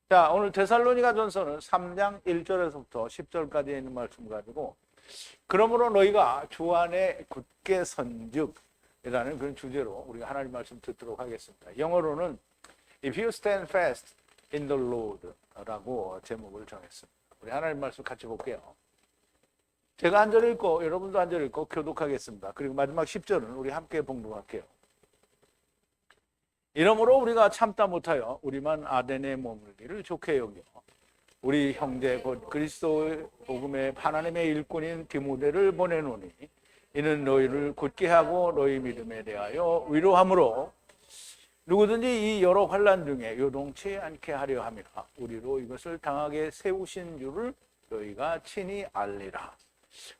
자, 오늘 데살로니가전서는 3장 1절에서부터 10절까지 있는 말씀 가지고 그러므로 너희가 주 안에 굳게 선즉이라는 그런 주제로 우리가 하나님 말씀 듣도록 하겠습니다. 영어로는 If you stand fast in the Lord라고 제목을 정했습니다. 우리 하나님 말씀 같이 볼게요. 제가 한 절 읽고 여러분도 한 절 읽고 교독하겠습니다. 그리고 마지막 10절은 우리 함께 봉독할게요. 이러므로 우리가 참다 못하여 우리만 아덴에 머물기를 좋게 여겨 우리 형제 곧 그리스도의 복음의 하나님의 일꾼인 디모데를 보내노니 이는 너희를 굳게 하고 너희 믿음에 대하여 위로함으로 누구든지 이 여러 환난 중에 요동치 않게 하려 함이라. 우리로 이것을 당하게 세우신 줄을 너희가 친히 알리라.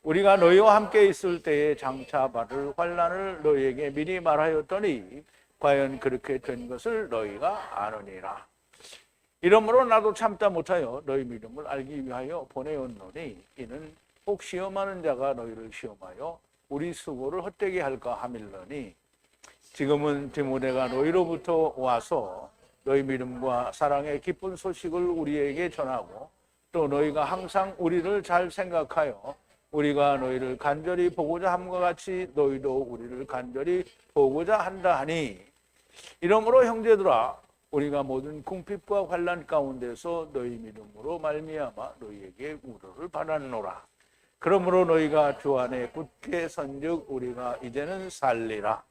우리가 너희와 함께 있을 때에 장차 받을 환난을 너희에게 미리 말하였더니 과연 그렇게 된 것을 너희가 아느니라. 이러므로 나도 참다 못하여 너희 믿음을 알기 위하여 보내었노니 이는 혹 시험하는 자가 너희를 시험하여 우리 수고를 헛되게 할까 함일러니 지금은 디모데가 너희로부터 와서 너희 믿음과 사랑의 기쁜 소식을 우리에게 전하고 또 너희가 항상 우리를 잘 생각하여 우리가 너희를 간절히 보고자 함과 같이 너희도 우리를 간절히 보고자 한다 하니 이러므로 형제들아 우리가 모든 궁핍과 환난 가운데서 너희 믿음으로 말미암아 너희에게 위로를 받았노라. 그러므로 너희가 주 안에 굳게 선즉 우리가 이제는 살리라.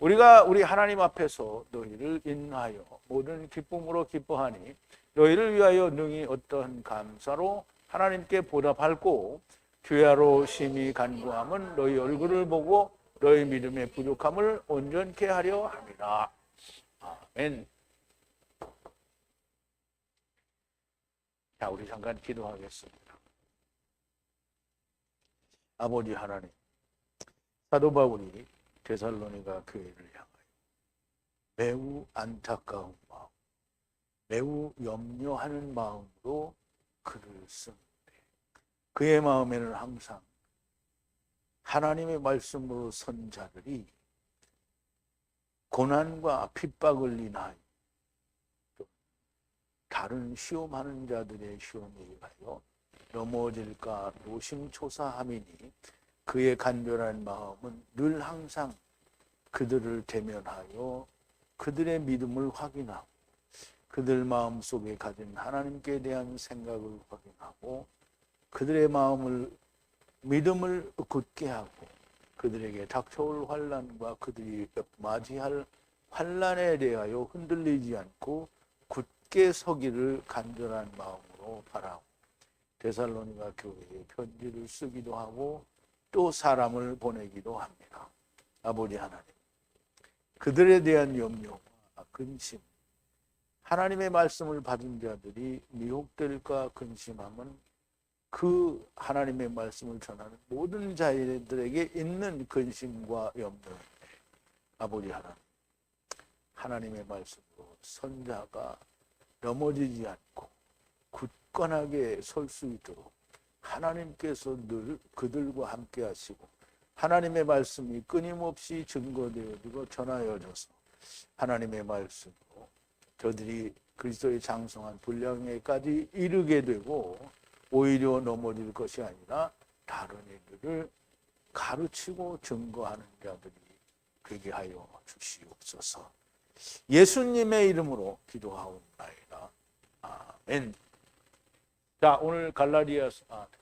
우리가 우리 하나님 앞에서 너희를 인하여 모든 기쁨으로 기뻐하니 너희를 위하여 능히 어떠한 감사로 하나님께 보답할고 주야로 심히 간구함은 너희 얼굴을 보고 너희 믿음의 부족함을 온전케 하려 함이라. 아멘. 자, 우리 잠깐 기도하겠습니다. 아버지 하나님, 사도 바울이 데살로니가 교회를 향하여 매우 안타까운 마음, 매우 염려하는 마음으로 글을 쓰는데 그의 마음에는 항상 하나님의 말씀으로 선 자들이 고난과 핍박을 인하여 또 다른 시험하는 자들의 시험에 의하여 넘어질까 노심초사함이니 그의 간절한 마음은 늘 항상 그들을 대면하여 그들의 믿음을 확인하고 그들 마음속에 가진 하나님께 대한 생각을 확인하고 그들의 마음을 믿음을 굳게 하고 그들에게 닥쳐올 환난과 그들이 맞이할 환난에 대하여 흔들리지 않고 굳게 서기를 간절한 마음으로 바라고 데살로니가 교회에 편지를 쓰기도 하고 또 사람을 보내기도 합니다. 아버지 하나님, 그들에 대한 염려와 근심, 하나님의 말씀을 받은 자들이 미혹될까 근심함은 그 하나님의 말씀을 전하는 모든 자들에게 있는 근심과 염려. 아버지 하나님, 하나님의 말씀으로 선자가 넘어지지 않고 굳건하게 설 수 있도록 하나님께서 늘 그들과 함께 하시고 하나님의 말씀이 끊임없이 증거되어지고 전하여져서 하나님의 말씀으로 저들이 그리스도의 장성한 분량에까지 이르게 되고 오히려 넘어질 것이 아니라 다른 이들을 가르치고 증거하는 자들이 되게 하여 주시옵소서. 예수님의 이름으로 기도하옵나이다. 아멘. 자, 오늘 갈라디아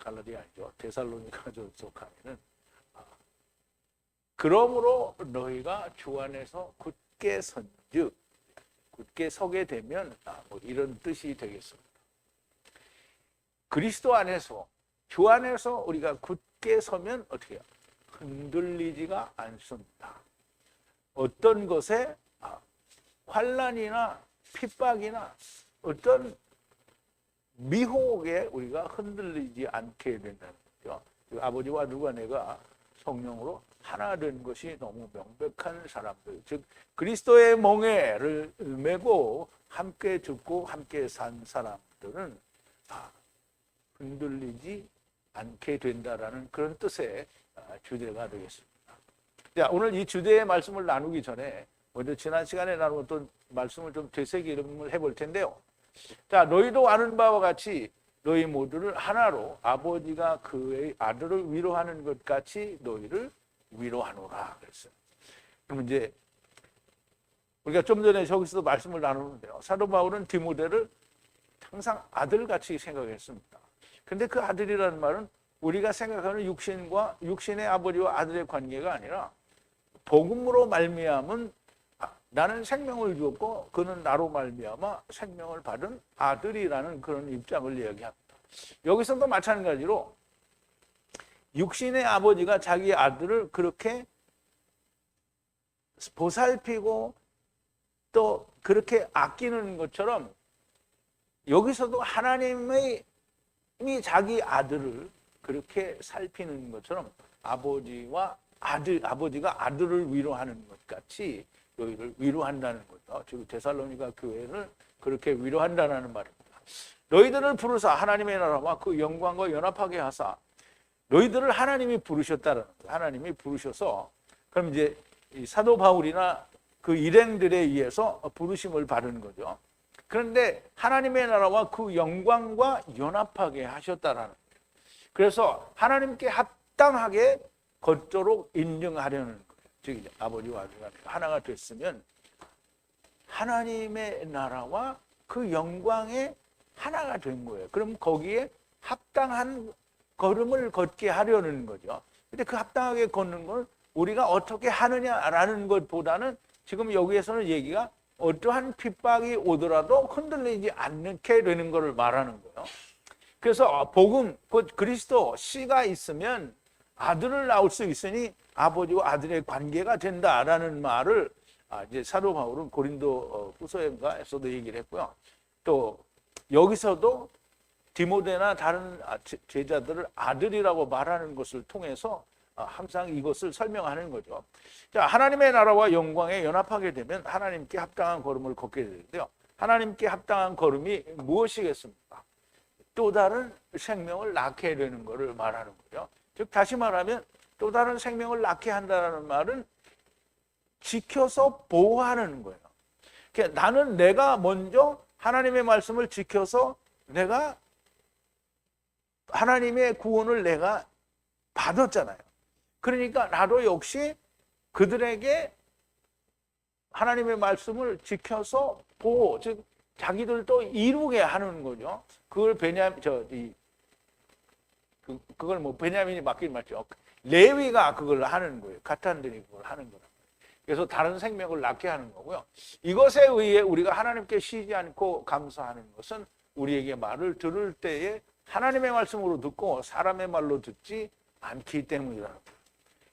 아니죠. 데살로니가전서 강의는 그러므로 너희가 주 안에서 굳게 선즉 굳게 서게 되면 뭐 이런 뜻이 되겠습니다. 그리스도 안에서 주 안에서 우리가 굳게 서면 어떻게 해요? 흔들리지가 않습니다. 어떤 것에 환난이나 핍박이나 어떤 미혹에 우리가 흔들리지 않게 된다는 거죠. 아버지와 누가 내가 성령으로 하나 된 것이 너무 명백한 사람들, 즉 그리스도의 멍에를 메고 함께 죽고 함께 산 사람들은 흔들리지 않게 된다라는 그런 뜻의 주제가 되겠습니다. 자, 오늘 이 주제의 말씀을 나누기 전에 먼저 지난 시간에 나누었던 말씀을 좀 되새김을 해볼 텐데요. 자, 너희도 아는 바와 같이 너희 모두를 하나로 아버지가 그의 아들을 위로하는 것 같이 너희를 위로하노라 그랬어요. 그럼 이제 우리가 좀 전에 저기서도 말씀을 나누는데요. 사도 바울은 디모데를 항상 아들같이 생각했습니다. 근데 그 아들이라는 말은 우리가 생각하는 육신의 아버지와 아들의 관계가 아니라 복음으로 말미암은 나는 생명을 주었고 그는 나로 말미암아 생명을 받은 아들이라는 그런 입장을 이야기합니다. 여기서도 마찬가지로 육신의 아버지가 자기 아들을 그렇게 보살피고 또 그렇게 아끼는 것처럼 여기서도 하나님이 자기 아들을 그렇게 살피는 것처럼 아버지가 아들을 위로하는 것 같이 너희를 위로한다는 거죠. 즉 데살로니가 교회를 그렇게 위로한다는 말입니다. 너희들을 부르사 하나님의 나라와 그 영광과 연합하게 하사 너희들을 하나님이 부르셨다는 거예요. 하나님이 부르셔서 그럼 이제 사도 바울이나 그 일행들에 의해서 부르심을 받은 거죠. 그런데 하나님의 나라와 그 영광과 연합하게 하셨다라는 거예요. 그래서 하나님께 합당하게 걷도록 인정하려는 거예요. 즉 아버지와 아들이 하나가 됐으면 하나님의 나라와 그 영광에 하나가 된 거예요. 그럼 거기에 합당한 걸음을 걷게 하려는 거죠. 근데 그 합당하게 걷는 걸 우리가 어떻게 하느냐라는 것보다는 지금 여기에서는 얘기가 어떠한 핍박이 오더라도 흔들리지 않게 되는 것을 말하는 거예요. 그래서 복음, 곧 그리스도 씨가 있으면 아들을 낳을 수 있으니 아버지와 아들의 관계가 된다라는 말을 이제 사도 바울은 고린도 후서에서도 얘기를 했고요. 또 여기서도 디모데나 다른 제자들을 아들이라고 말하는 것을 통해서 항상 이것을 설명하는 거죠. 자, 하나님의 나라와 영광에 연합하게 되면 하나님께 합당한 걸음을 걷게 되는데요. 하나님께 합당한 걸음이 무엇이겠습니까? 또 다른 생명을 낳게 되는 것을 말하는 거죠. 즉 다시 말하면 또 다른 생명을 낳게 한다는 말은 지켜서 보호하는 거예요. 그러니까 나는 내가 먼저 하나님의 말씀을 지켜서 내가 하나님의 구원을 내가 받았잖아요. 그러니까 나도 역시 그들에게 하나님의 말씀을 지켜서 보호, 즉 자기들도 이루게 하는 거죠. 그걸 그걸 뭐 베냐민이 맡긴 맞죠. 레위가 그걸 하는 거예요. 가탄들이 그걸 하는 거예요. 그래서 다른 생명을 낳게 하는 거고요. 이것에 의해 우리가 하나님께 쉬지 않고 감사하는 것은 우리에게 말을 들을 때에 하나님의 말씀으로 듣고 사람의 말로 듣지 않기 때문이라는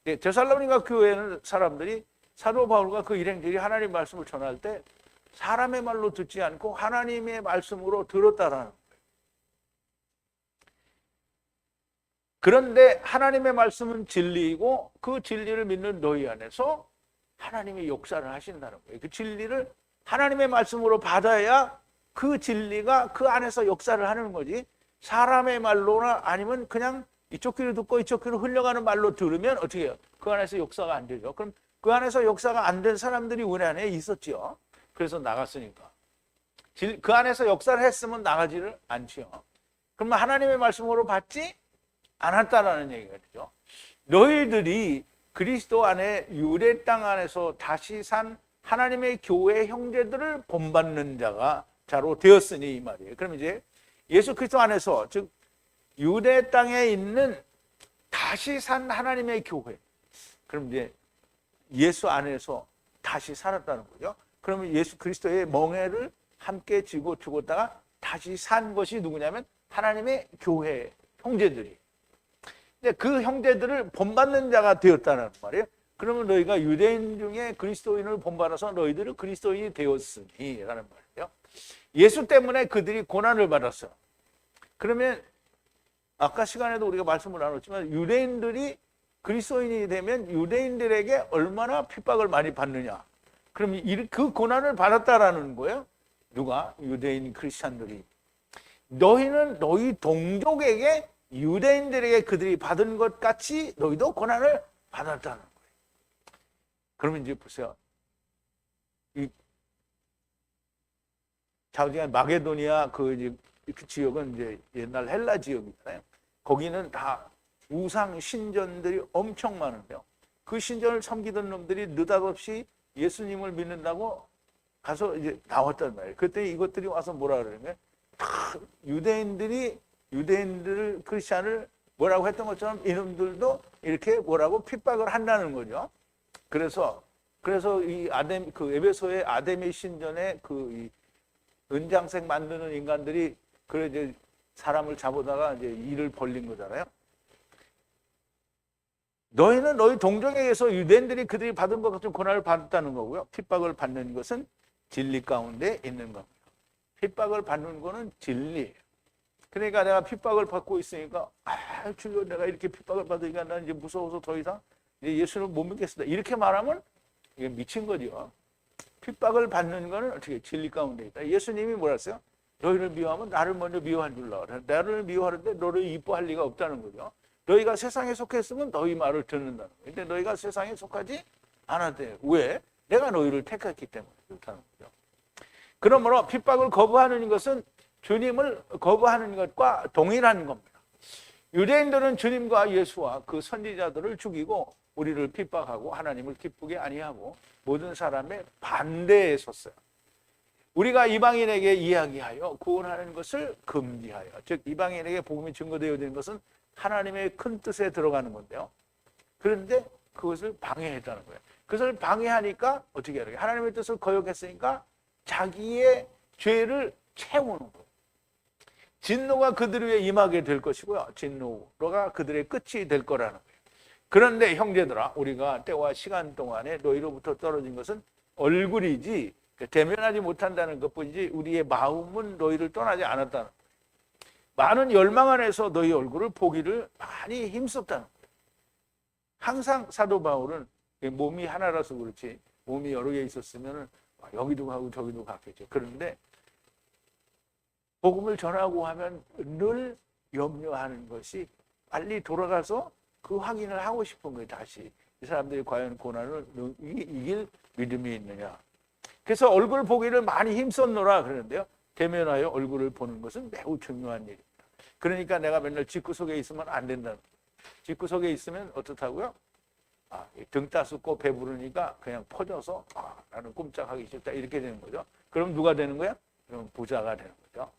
거예요. 데살로니가 교회는 사람들이 사도 바울과 그 일행들이 하나님의 말씀을 전할 때 사람의 말로 듣지 않고 하나님의 말씀으로 들었다라는 거예요. 그런데 하나님의 말씀은 진리이고 그 진리를 믿는 너희 안에서 하나님이 역사를 하신다는 거예요. 그 진리를 하나님의 말씀으로 받아야 그 진리가 그 안에서 역사를 하는 거지, 사람의 말로나 아니면 그냥 이쪽 귀로 듣고 이쪽 귀로 흘려가는 말로 들으면 어떻게 해요? 그 안에서 역사가 안 되죠. 그럼 그 안에서 역사가 안 된 사람들이 우리 안에 있었죠. 그래서 나갔으니까. 그 안에서 역사를 했으면 나가지를 않지요. 그러면 하나님의 말씀으로 받지 않았다라는 얘기가 되죠. 너희들이 그리스도 안에 유대 땅 안에서 다시 산 하나님의 교회 형제들을 본받는 자로 되었으니 이 말이에요. 그럼 이제 예수 그리스도 안에서, 즉 유대 땅에 있는 다시 산 하나님의 교회, 그럼 이제 예수 안에서 다시 살았다는 거죠. 그러면 예수 그리스도의 멍에를 함께 쥐고 죽었다가 다시 산 것이 누구냐면 하나님의 교회 형제들이. 근데 그 형제들을 본받는 자가 되었다는 말이에요. 그러면 너희가 유대인 중에 그리스도인을 본받아서 너희들은 그리스도인이 되었으니 라는 말이에요. 예수 때문에 그들이 고난을 받았어요. 그러면 아까 시간에도 우리가 말씀을 나눴지만 유대인들이 그리스도인이 되면 유대인들에게 얼마나 핍박을 많이 받느냐. 그럼 그 고난을 받았다라는 거예요. 누가? 유대인 크리스찬들이. 너희는 너희 동족에게, 유대인들에게 그들이 받은 것 같이 너희도 고난을 받았다는 거예요. 그러면 이제 보세요. 자우지가 마게도니아 그 지역은 이제 옛날 헬라 지역이잖아요. 거기는 다 우상 신전들이 엄청 많은데요. 그 신전을 섬기던 놈들이 느닷없이 예수님을 믿는다고 가서 이제 나왔단 말이에요. 그때 이것들이 와서 뭐라 그러냐면 유대인들을 크리스찬을 뭐라고 했던 것처럼 이놈들도 이렇게 뭐라고 핍박을 한다는 거죠. 그래서 이 에베소의 아데미 신전에 이 은장색 만드는 인간들이 그래 이제 사람을 잡아다가 이제 일을 벌린 거잖아요. 너희는 너희 동족에 의해서 유대인들이 그들이 받은 것 같은 고난을 받았다는 거고요. 핍박을 받는 것은 진리 가운데 있는 겁니다. 핍박을 받는 거는 진리예요. 그러니까 내가 핍박을 받고 있으니까 주여 내가 이렇게 핍박을 받으니까 난 이제 무서워서 더 이상 이제 예수를 못 믿겠습니다. 이렇게 말하면 이게 미친 거죠. 핍박을 받는 거는 어떻게 진리 가운데 있다. 예수님이 뭐라 했어요? 너희를 미워하면 나를 먼저 미워한 줄로 알아. 나를 미워하는데 너를 이뻐할 리가 없다는 거죠. 너희가 세상에 속했으면 너희 말을 듣는다는 거예요. 근데 너희가 세상에 속하지 않았대요. 왜? 내가 너희를 택했기 때문에 그렇다는 거죠. 그러므로 핍박을 거부하는 것은 주님을 거부하는 것과 동일한 겁니다. 유대인들은 주님과 예수와 그 선지자들을 죽이고 우리를 핍박하고 하나님을 기쁘게 아니하고 모든 사람의 반대에 섰어요. 우리가 이방인에게 이야기하여 구원하는 것을 금지하여, 즉 이방인에게 복음이 증거되어지는 것은 하나님의 큰 뜻에 들어가는 건데요. 그런데 그것을 방해했다는 거예요. 그것을 방해하니까 어떻게 해야 돼요? 하나님의 뜻을 거역했으니까 자기의 죄를 채우는 거예요. 진노가 그들 위에 임하게 될 것이고요. 진노가 그들의 끝이 될 거라는 거예요. 그런데 형제들아, 우리가 때와 시간 동안에 너희로부터 떨어진 것은 얼굴이지 대면하지 못한다는 것뿐이지 우리의 마음은 너희를 떠나지 않았다는 거예요. 많은 열망 안에서 너희 얼굴을 보기를 많이 힘썼다는 거예요. 항상 사도 바울은 몸이 하나라서 그렇지 몸이 여러 개 있었으면 여기도 가고 저기도 갔겠죠. 그런데 복음을 전하고 하면 늘 염려하는 것이 빨리 돌아가서 그 확인을 하고 싶은 거예요. 다시 이 사람들이 과연 고난을 이길 믿음이 있느냐. 그래서 얼굴 보기를 많이 힘썼노라 그러는데요. 대면하여 얼굴을 보는 것은 매우 중요한 일입니다. 그러니까 내가 맨날 집구석에 있으면 안 된다는 거예요. 집구석에 있으면 어떻다고요? 등 따숩고 배부르니까 그냥 퍼져서 나는 꼼짝하기 싫다 이렇게 되는 거죠. 그럼 누가 되는 거야? 그럼 부자가 되는 거죠.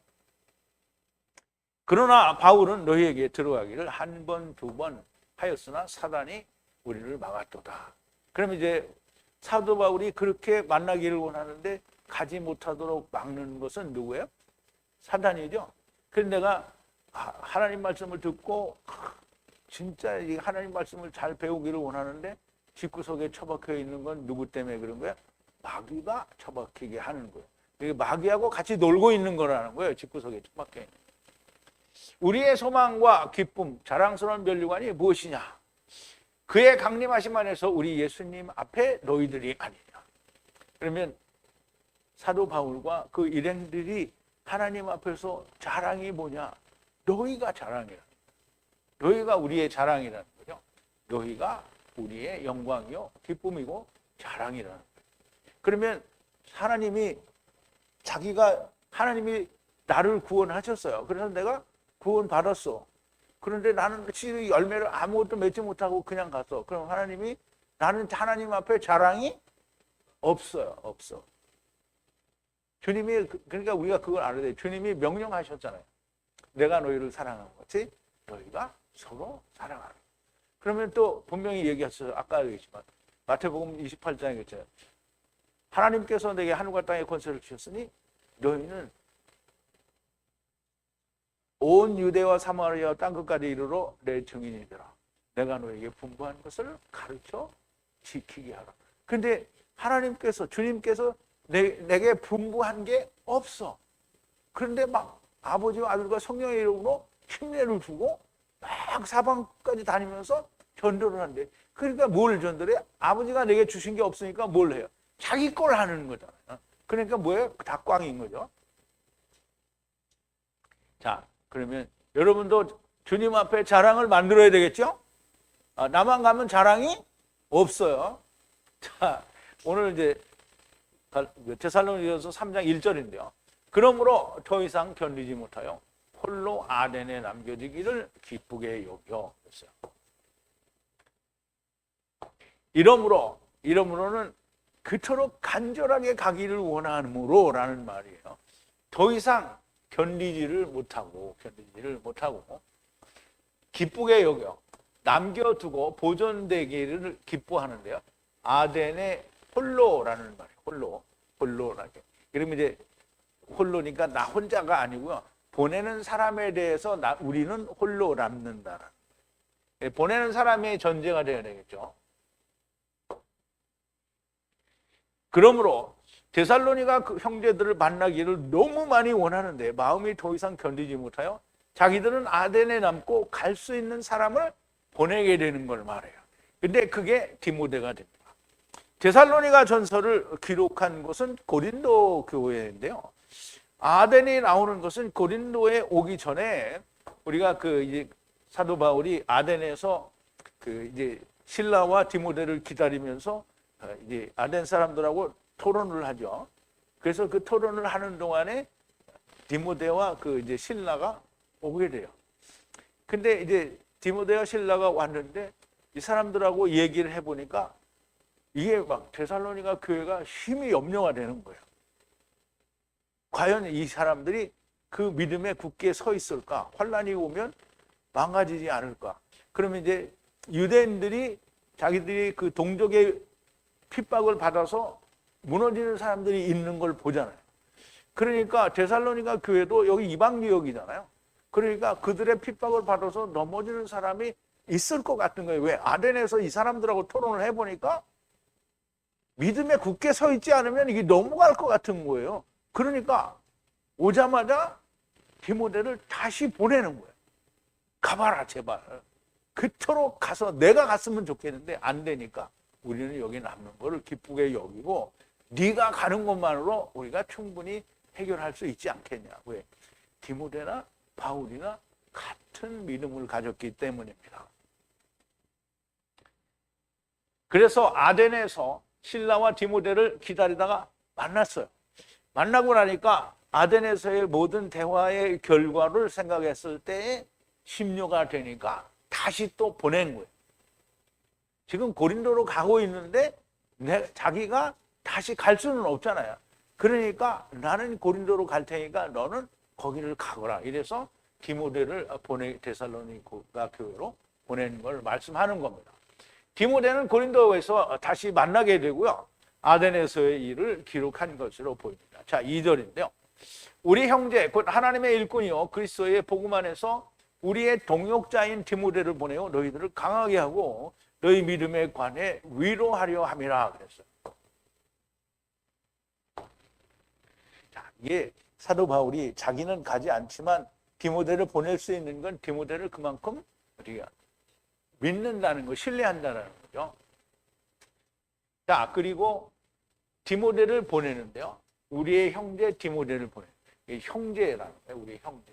그러나 바울은 너희에게 들어가기를 한 번, 두 번 하였으나 사단이 우리를 막았도다. 그럼 이제 사도 바울이 그렇게 만나기를 원하는데 가지 못하도록 막는 것은 누구예요? 사단이죠. 그래서 내가 하나님 말씀을 듣고 진짜 이 하나님 말씀을 잘 배우기를 원하는데 집구석에 처박혀 있는 건 누구 때문에 그런 거야? 마귀가 처박히게 하는 거예요. 이게 마귀하고 같이 놀고 있는 거라는 거예요. 집구석에 처박혀 있는. 우리의 소망과 기쁨, 자랑스러운 면류관이 무엇이냐? 그의 강림하심 안에서 우리 예수님 앞에 너희들이 아니냐. 그러면 사도 바울과 그 일행들이 하나님 앞에서 자랑이 뭐냐? 너희가 자랑이라. 너희가 우리의 자랑이라는 거죠. 너희가 우리의 영광이요, 기쁨이고 자랑이라는 거예요. 그러면 하나님이 나를 구원하셨어요. 그래서 내가 구원받았어. 그런데 나는 열매를 아무것도 맺지 못하고 그냥 갔어. 그럼 나는 하나님 앞에 자랑이 없어요. 없어. 주님이, 그러니까 우리가 그걸 알아야 돼. 주님이 명령하셨잖아요. 내가 너희를 사랑한 것이 너희가 서로 사랑하라. 그러면 또 분명히 얘기했어요. 아까 얘기했지만 마태복음 28장에 그랬잖아요. 하나님께서 내게 하늘과 땅의 권세를 주셨으니 너희는 온 유대와 사마리아 땅끝까지 이르러 내 증인이 되라. 내가 너에게 분부한 것을 가르쳐 지키게 하라. 그런데 하나님께서, 주님께서 내게 분부한 게 없어. 그런데 막 아버지와 아들과 성령의 이름으로 침례를 주고 막 사방까지 다니면서 전도를 한대. 그러니까 뭘 전도를 해? 아버지가 내게 주신 게 없으니까 뭘 해요? 자기 걸 하는 거잖아요. 그러니까 뭐예요? 다 꽝인 거죠. 자, 그러면 여러분도 주님 앞에 자랑을 만들어야 되겠죠? 나만 가면 자랑이 없어요. 자, 오늘 이제 데살로니가서 3장 1절인데요. 그러므로 더 이상 견디지 못하여 홀로 아덴에 남겨지기를 기쁘게 여겨. 그랬어요. 이러므로는 그토록 간절하게 가기를 원하므로라는 말이에요. 더 이상 견디지를 못하고 기쁘게 여겨 남겨두고 보존되기를 기뻐하는데요. 아덴의 홀로라는 말이에요. 홀로라게. 그러면 이제 홀로니까 나 혼자가 아니고요. 보내는 사람에 대해서 우리는 홀로 남는다. 보내는 사람의 전제가 되어야 되겠죠. 그러므로 데살로니가 그 형제들을 만나기를 너무 많이 원하는데 마음이 더 이상 견디지 못하여 자기들은 아덴에 남고 갈 수 있는 사람을 보내게 되는 걸 말해요. 근데 그게 디모데가 됩니다. 데살로니가 전서를 기록한 곳은 고린도 교회인데요. 아덴이 나오는 것은 고린도에 오기 전에 우리가 이제 사도 바울이 아덴에서 이제 실라와 디모데를 기다리면서 이제 아덴 사람들하고 토론을 하죠. 그래서 그 토론을 하는 동안에 디모데와 이제 실라가 오게 돼요. 근데 이제 디모데와 실라가 왔는데 이 사람들하고 얘기를 해보니까 이게 막 데살로니가 교회가 힘이 염려가 되는 거예요. 과연 이 사람들이 그 믿음에 굳게 서 있을까? 환란이 오면 망가지지 않을까? 그러면 이제 유대인들이 자기들이 그 동족의 핍박을 받아서 무너지는 사람들이 있는 걸 보잖아요. 그러니까 데살로니가 교회도 여기 이방 지역이잖아요. 그러니까 그들의 핍박을 받아서 넘어지는 사람이 있을 것 같은 거예요. 왜? 아덴에서 이 사람들하고 토론을 해보니까 믿음에 굳게 서 있지 않으면 이게 넘어갈 것 같은 거예요. 그러니까 오자마자 디모데를 다시 보내는 거예요. 가봐라 제발. 그토록 가서 내가 갔으면 좋겠는데 안 되니까 우리는 여기 남는 거를 기쁘게 여기고 네가 가는 것만으로 우리가 충분히 해결할 수 있지 않겠냐. 왜? 디모데나 바울이나 같은 믿음을 가졌기 때문입니다. 그래서 아덴에서 실라와 디모데를 기다리다가 만났어요. 만나고 나니까 아덴에서의 모든 대화의 결과를 생각했을 때에 심려가 되니까 다시 또 보낸 거예요. 지금 고린도로 가고 있는데 자기가 다시 갈 수는 없잖아요. 그러니까 나는 고린도로 갈 테니까 너는 거기를 가거라. 이래서 디모데를 데살로니가 교회로 보낸 걸 말씀하는 겁니다. 디모데는 고린도에서 다시 만나게 되고요. 아덴에서의 일을 기록한 것으로 보입니다. 자, 2절인데요. 우리 형제 곧 하나님의 일꾼이요 그리스도의 복음 안에서 우리의 동역자인 디모데를 보내어 너희들을 강하게 하고 너희 믿음에 관해 위로하려 함이라 그랬어요. 자, 이게 사도 바울이 자기는 가지 않지만 디모데를 보낼 수 있는 건 디모데를 그만큼 우리가 믿는다는 거, 신뢰한다는 거죠. 자, 그리고 디모데를 보내는데요. 우리의 형제 디모데를 보내요. 형제라는 거예요. 우리의 형제.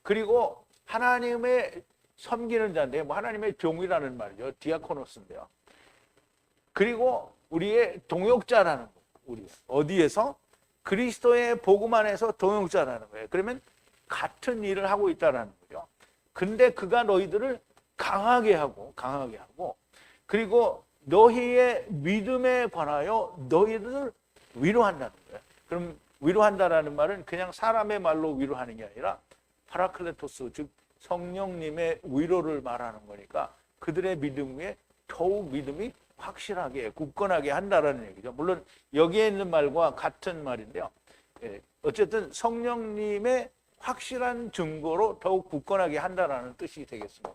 그리고 하나님의 섬기는 자인데 하나님의 종이라는 말이죠. 디아코노스인데요. 그리고 우리의 동역자라는 거예요. 우리 어디에서? 그리스도의 복음 안에서 동역자라는 거예요. 그러면 같은 일을 하고 있다는 거죠. 근데 그가 너희들을 강하게 하고 그리고 너희의 믿음에 관하여 너희들을 위로한다는 거예요. 그럼 위로한다라는 말은 그냥 사람의 말로 위로하는 게 아니라 파라클레토스, 즉 성령님의 위로를 말하는 거니까 그들의 믿음 위에 더욱 믿음이 확실하게 굳건하게 한다라는 얘기죠. 물론 여기에 있는 말과 같은 말인데요. 어쨌든 성령님의 확실한 증거로 더욱 굳건하게 한다라는 뜻이 되겠습니다.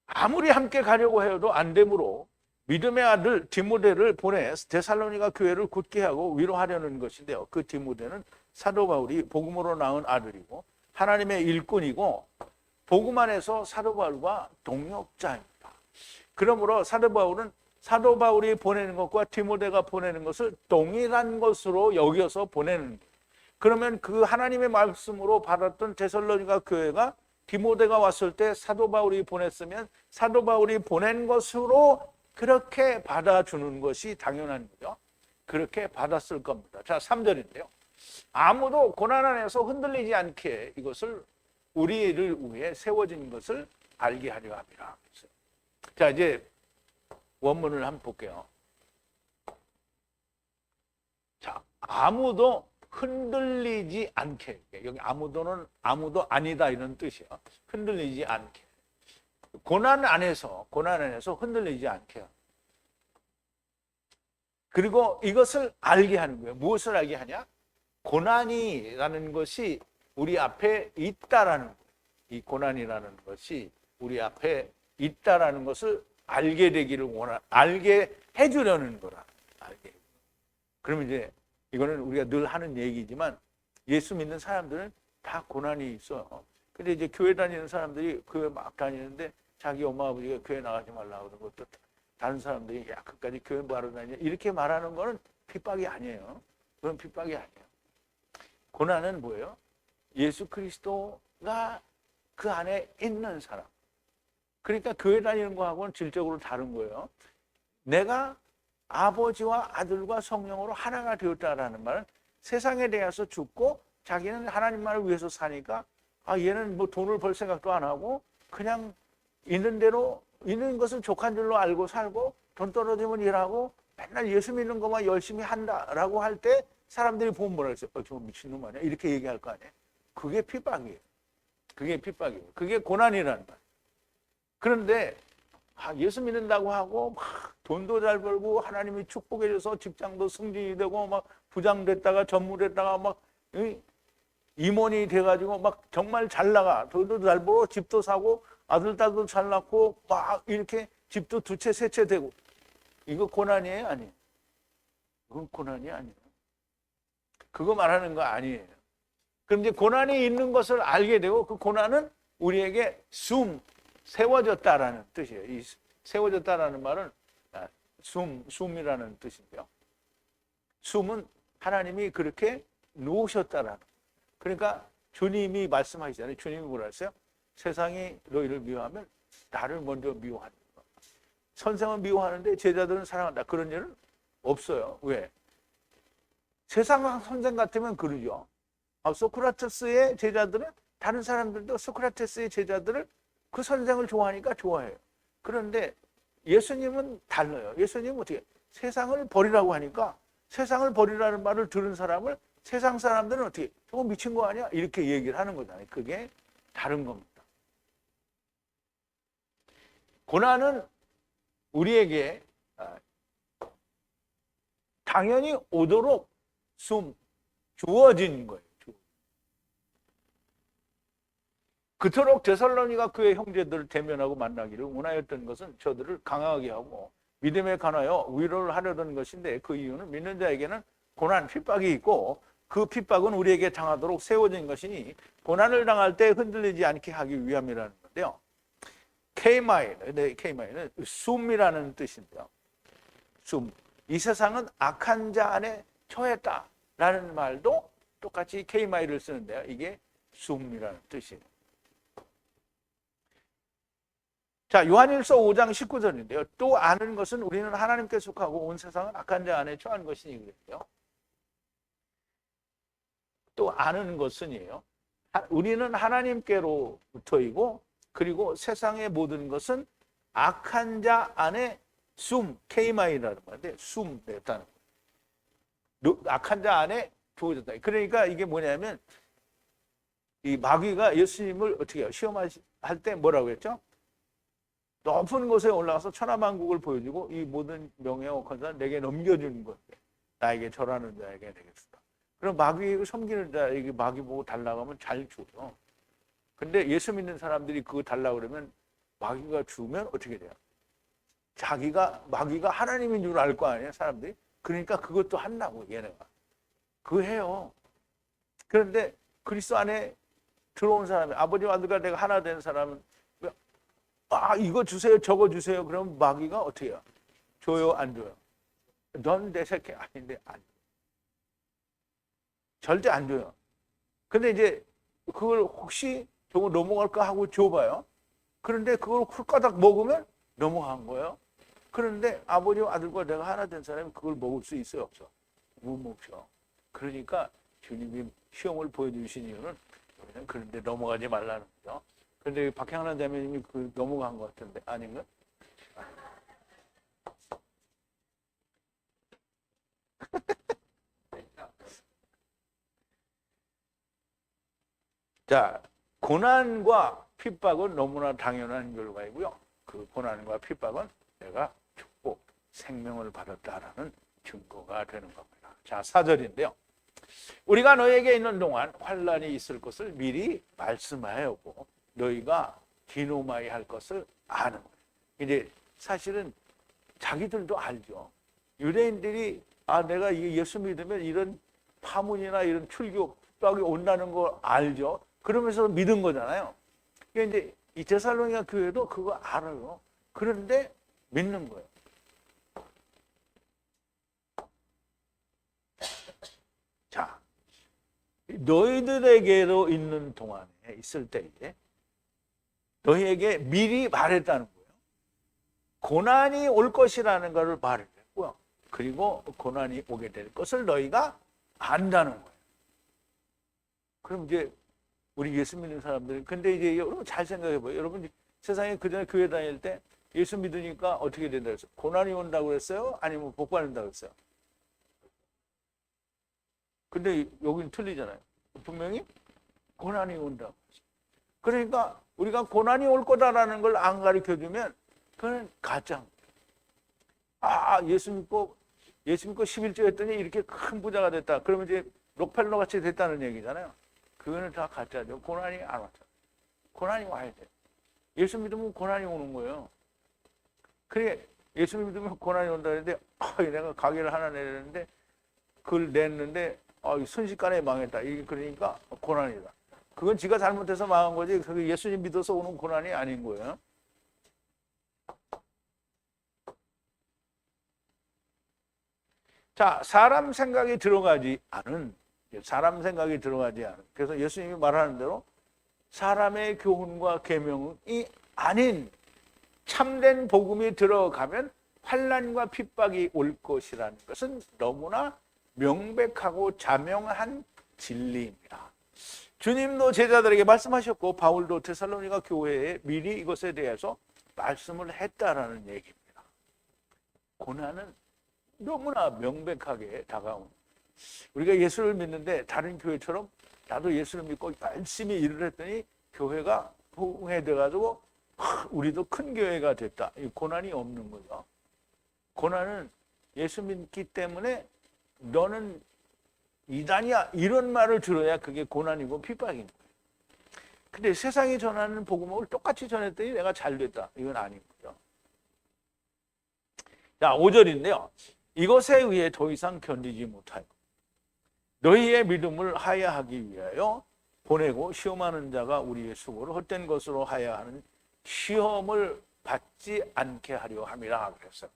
아무리 함께 가려고 해도 안 되므로 믿음의 아들 디모데를 보내 데살로니가 교회를 굳게 하고 위로하려는 것인데요. 그 디모데는 사도 바울이 복음으로 낳은 아들이고 하나님의 일꾼이고 복음 안에서 사도 바울과 동역자입니다. 그러므로 사도 바울은 사도 바울이 보내는 것과 디모데가 보내는 것을 동일한 것으로 여겨서 보내는 거예요. 그러면 그 하나님의 말씀으로 받았던 데살로니가 교회가 디모데가 왔을 때 사도 바울이 보냈으면 사도 바울이 보낸 것으로 그렇게 받아주는 것이 당연한 거죠. 그렇게 받았을 겁니다. 자, 3절인데요. 아무도 고난 안에서 흔들리지 않게 이것을 우리를 위해 세워진 것을 알게 하려 함이라. 자, 이제 원문을 한번 볼게요. 자, 아무도 흔들리지 않게. 여기 아무도는 아무도 아니다 이런 뜻이에요. 흔들리지 않게. 고난 안에서 흔들리지 않게. 그리고 이것을 알게 하는 거예요. 무엇을 알게 하냐? 고난이라는 것이 우리 앞에 있다라는 거예요. 이 고난이라는 것이 우리 앞에 있다라는 것을 알게 되기를 알게 해주려는 거라. 알게. 그러면 이제 이거는 우리가 늘 하는 얘기지만 예수 믿는 사람들은 다 고난이 있어요. 근데 이제 교회 다니는 사람들이 교회 막 다니는데 자기 엄마 아버지가 교회 나가지 말라고 그러는 것도 다른 사람들이 야 그까지 교회 뭐하러 다니냐 이렇게 말하는 거는 핍박이 아니에요. 그건 핍박이 아니에요. 고난은 뭐예요? 예수 그리스도가 그 안에 있는 사람. 그러니까 교회 다니는 거하고는 질적으로 다른 거예요. 내가 아버지와 아들과 성령으로 하나가 되었다라는 말은 세상에 대해서 죽고 자기는 하나님만을 위해서 사니까 얘는 뭐 돈을 벌 생각도 안 하고 그냥 있는 대로 있는 것을 족한 줄로 알고 살고 돈 떨어지면 일하고 맨날 예수 믿는 것만 열심히 한다라고 할 때 사람들이 보면 뭐라 그랬어요? 저 미친놈 아니야? 이렇게 얘기할 거 아니에요? 그게 핍박이에요. 그게 핍박이에요. 그게 고난이라는 말. 그런데 예수 믿는다고 하고 막 돈도 잘 벌고 하나님이 축복해 줘서 직장도 승진이 되고 막 부장 됐다가 전무됐다가 막 임원이 돼가지고 막 정말 잘 나가. 돈도 잘 벌고 집도 사고 아들 딸도 잘 낳고 막 이렇게 집도 2채 3채 되고. 이거 고난이에요? 아니에요? 그건 고난이 아니에요. 그거 말하는 거 아니에요. 그럼 이제 고난이 있는 것을 알게 되고 그 고난은 우리에게 세워졌다라는 뜻이에요. 이 세워졌다라는 말은 숨이라는 뜻인데요. 숨은 하나님이 그렇게 놓으셨다라는. 그러니까 주님이 말씀하시잖아요. 주님이 뭐라 했어요? 세상이 너희를 미워하면 나를 먼저 미워하는 거야. 선생은 미워하는데 제자들은 사랑한다. 그런 일은 없어요. 왜? 세상 선생 같으면 그러죠. 소크라테스의 제자들은 다른 사람들도 소크라테스의 제자들을 그 선생을 좋아하니까 좋아해요. 그런데 예수님은 달라요. 예수님은 어떻게 세상을 버리라고 하니까 세상을 버리라는 말을 들은 사람을 세상 사람들은 어떻게 저거 미친 거 아니야? 이렇게 얘기를 하는 거잖아요. 그게 다른 겁니다. 고난은 우리에게 당연히 오도록 주어진 거예요. 그토록 데살로니가 그의 형제들을 대면하고 만나기를 원하였던 것은 저들을 강하게 하고 믿음에 관하여 위로를 하려던 것인데 그 이유는 믿는 자에게는 고난, 핍박이 있고 그 핍박은 우리에게 당하도록 세워진 것이니 고난을 당할 때 흔들리지 않게 하기 위함이라는 건데요. 케이마이는 숨이라는 뜻인데요. 숨. 이 세상은 악한 자 안에 처했다라는 말도 똑같이 케이마이를 쓰는데요. 이게 숨이라는 뜻이에요. 자, 요한일서 5장 19절인데요. 또 아는 것은 우리는 하나님께 속하고 온 세상은 악한 자 안에 처한 것이니 그랬어요. 또 아는 것은이에요. 우리는 하나님께로부터이고 그리고 세상의 모든 것은 악한 자 안에 케이마이라는 말인데 됐다는 거예요. 악한 자 안에 주어졌다. 그러니까 이게 뭐냐면 이 마귀가 예수님을 어떻게 해요? 시험할 때 뭐라고 했죠? 높은 곳에 올라가서 천하만국을 보여주고 이 모든 명예와 권세를 내게 넘겨주는 건데 나에게 절하는 자에게 되겠다. 그럼 마귀를 섬기는 자에게 마귀 보고 달라고 하면 잘 줘요. 근데 예수 믿는 사람들이 그거 달라고 그러면 마귀가 주면 어떻게 돼요? 마귀가 하나님인 줄 알 거 아니에요, 사람들이? 그러니까 그것도 한다고, 얘네가. 그거 해요. 그런데 그리스도 안에 들어온 사람이, 아버지와 아들과 내가 하나 된 사람은 이거 주세요, 저거 주세요. 그럼 마귀가 어떻게 해요? 줘요, 안 줘요? 넌 내 새끼 아닌데 안 줘. 절대 안 줘요. 근데 이제 그걸 혹시 저거 넘어갈까 하고 줘봐요. 그런데 그걸 홀까닥 먹으면 넘어간 거예요. 그런데 아버지와 아들과 내가 하나 된 사람이 그걸 먹을 수 있어요, 없어? 묵묵혀. 그러니까 주님이 시험을 보여주신 이유는 우리는 그런데 넘어가지 말라는 거죠. 그런데 박향란 자매님이 그 넘어간 것 같은데 아닌가? 자, 고난과 핍박은 너무나 당연한 결과이고요. 그 고난과 핍박은 내가 죽고 생명을 받았다라는 증거가 되는 겁니다. 자, 4절인데요. 우리가 너에게 있는 동안 환난이 있을 것을 미리 말씀하였고 너희가 기노마이 할 것을 아는 거예요. 이제 사실은 자기들도 알죠. 유대인들이 내가 예수 믿으면 이런 파문이나 이런 출교박이 온다는 걸 알죠. 그러면서 믿은 거잖아요. 그러니까 이제 이 데살로니가 교회도 그거 알아요. 그런데 믿는 거예요. 자, 너희들에게로 있는 동안에 있을 때에 너희에게 미리 말했다는 거예요. 고난이 올 것이라는 것을 말했고요. 그리고 고난이 오게 될 것을 너희가 안다는 거예요. 그럼 이제 우리 예수 믿는 사람들이 근데 이제 여러분 잘 생각해 봐요. 여러분 세상에 그전에 교회 다닐 때 예수 믿으니까 어떻게 된다고 했어요? 고난이 온다고 그랬어요? 아니면 복 받는다고 했어요? 근데 여기는 틀리잖아요. 분명히 고난이 온다고 했어요. 그러니까 우리가 고난이 올 거다라는 걸 안 가르쳐주면 그건 가짜입니다. 예수 믿고 11조 했더니 이렇게 큰 부자가 됐다. 그러면 이제 록펠러 같이 됐다는 얘기잖아요. 그거는 다 가짜죠. 고난이 안 왔잖아요. 고난이 와야 돼. 예수 믿으면 고난이 오는 거예요. 그래, 예수 믿으면 고난이 온다는데 내가 가게를 하나 내렸는데 그걸 냈는데 순식간에 망했다. 이게 그러니까 고난이다. 그건 지가 잘못해서 망한 거지. 그게 예수님 믿어서 오는 고난이 아닌 거예요. 자, 사람 생각이 들어가지 않은. 그래서 예수님이 말하는 대로 사람의 교훈과 계명이 아닌 참된 복음이 들어가면 환난과 핍박이 올 것이라는 것은 너무나 명백하고 자명한 진리입니다. 주님도 제자들에게 말씀하셨고 바울도 데살로니가 교회에 미리 이것에 대해서 말씀을 했다라는 얘기입니다. 고난은 너무나 명백하게 다가오는. 우리가 예수를 믿는데 다른 교회처럼 나도 예수를 믿고 열심히 일을 했더니 교회가 부흥해져가지고 우리도 큰 교회가 됐다. 이 고난이 없는 거죠. 고난은 예수 믿기 때문에 너는 이단이야 이런 말을 들어야 그게 고난이고 핍박인 거예요. 근데 세상이 전하는 복음을 똑같이 전했더니 내가 잘 됐다. 이건 아닌 거죠. 자, 5절인데요. 이것에 의해 더 이상 견디지 못하여 너희의 믿음을 하야하기 위하여 보내고 시험하는 자가 우리의 수고를 헛된 것으로 하야 하는 시험을 받지 않게 하려 함이라 그랬어요.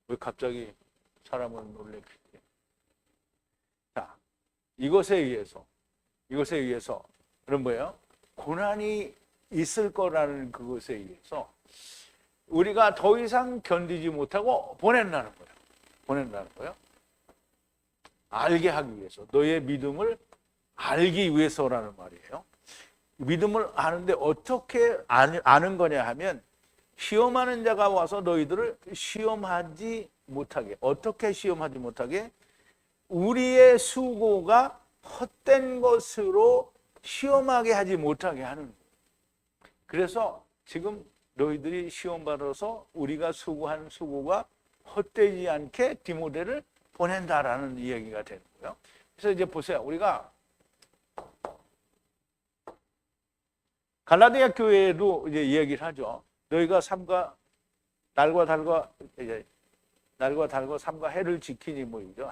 왜 갑자기 사람을 놀래키지? 자, 이것에 의해서 그런 뭐예요? 고난이 있을 거라는 그것에 의해서 우리가 더 이상 견디지 못하고 보낸다는 거예요. 알게 하기 위해서. 너의 믿음을 알기 위해서라는 말이에요. 믿음을 아는데 어떻게 아는 거냐 하면 시험하는 자가 와서 너희들을 시험하지 못하게. 어떻게 시험하지 못하게? 우리의 수고가 헛된 것으로 시험하게 하지 못하게 하는 거예요. 그래서 지금 너희들이 시험받아서 우리가 수고한 수고가 헛되지 않게 디모데를 보낸다라는 이야기가 되는 거예요. 그래서 이제 보세요. 우리가 갈라디아 교회도 이제 이야기를 하죠. 너희가 날과 달과 삼가 해를 지키니 뭐이죠?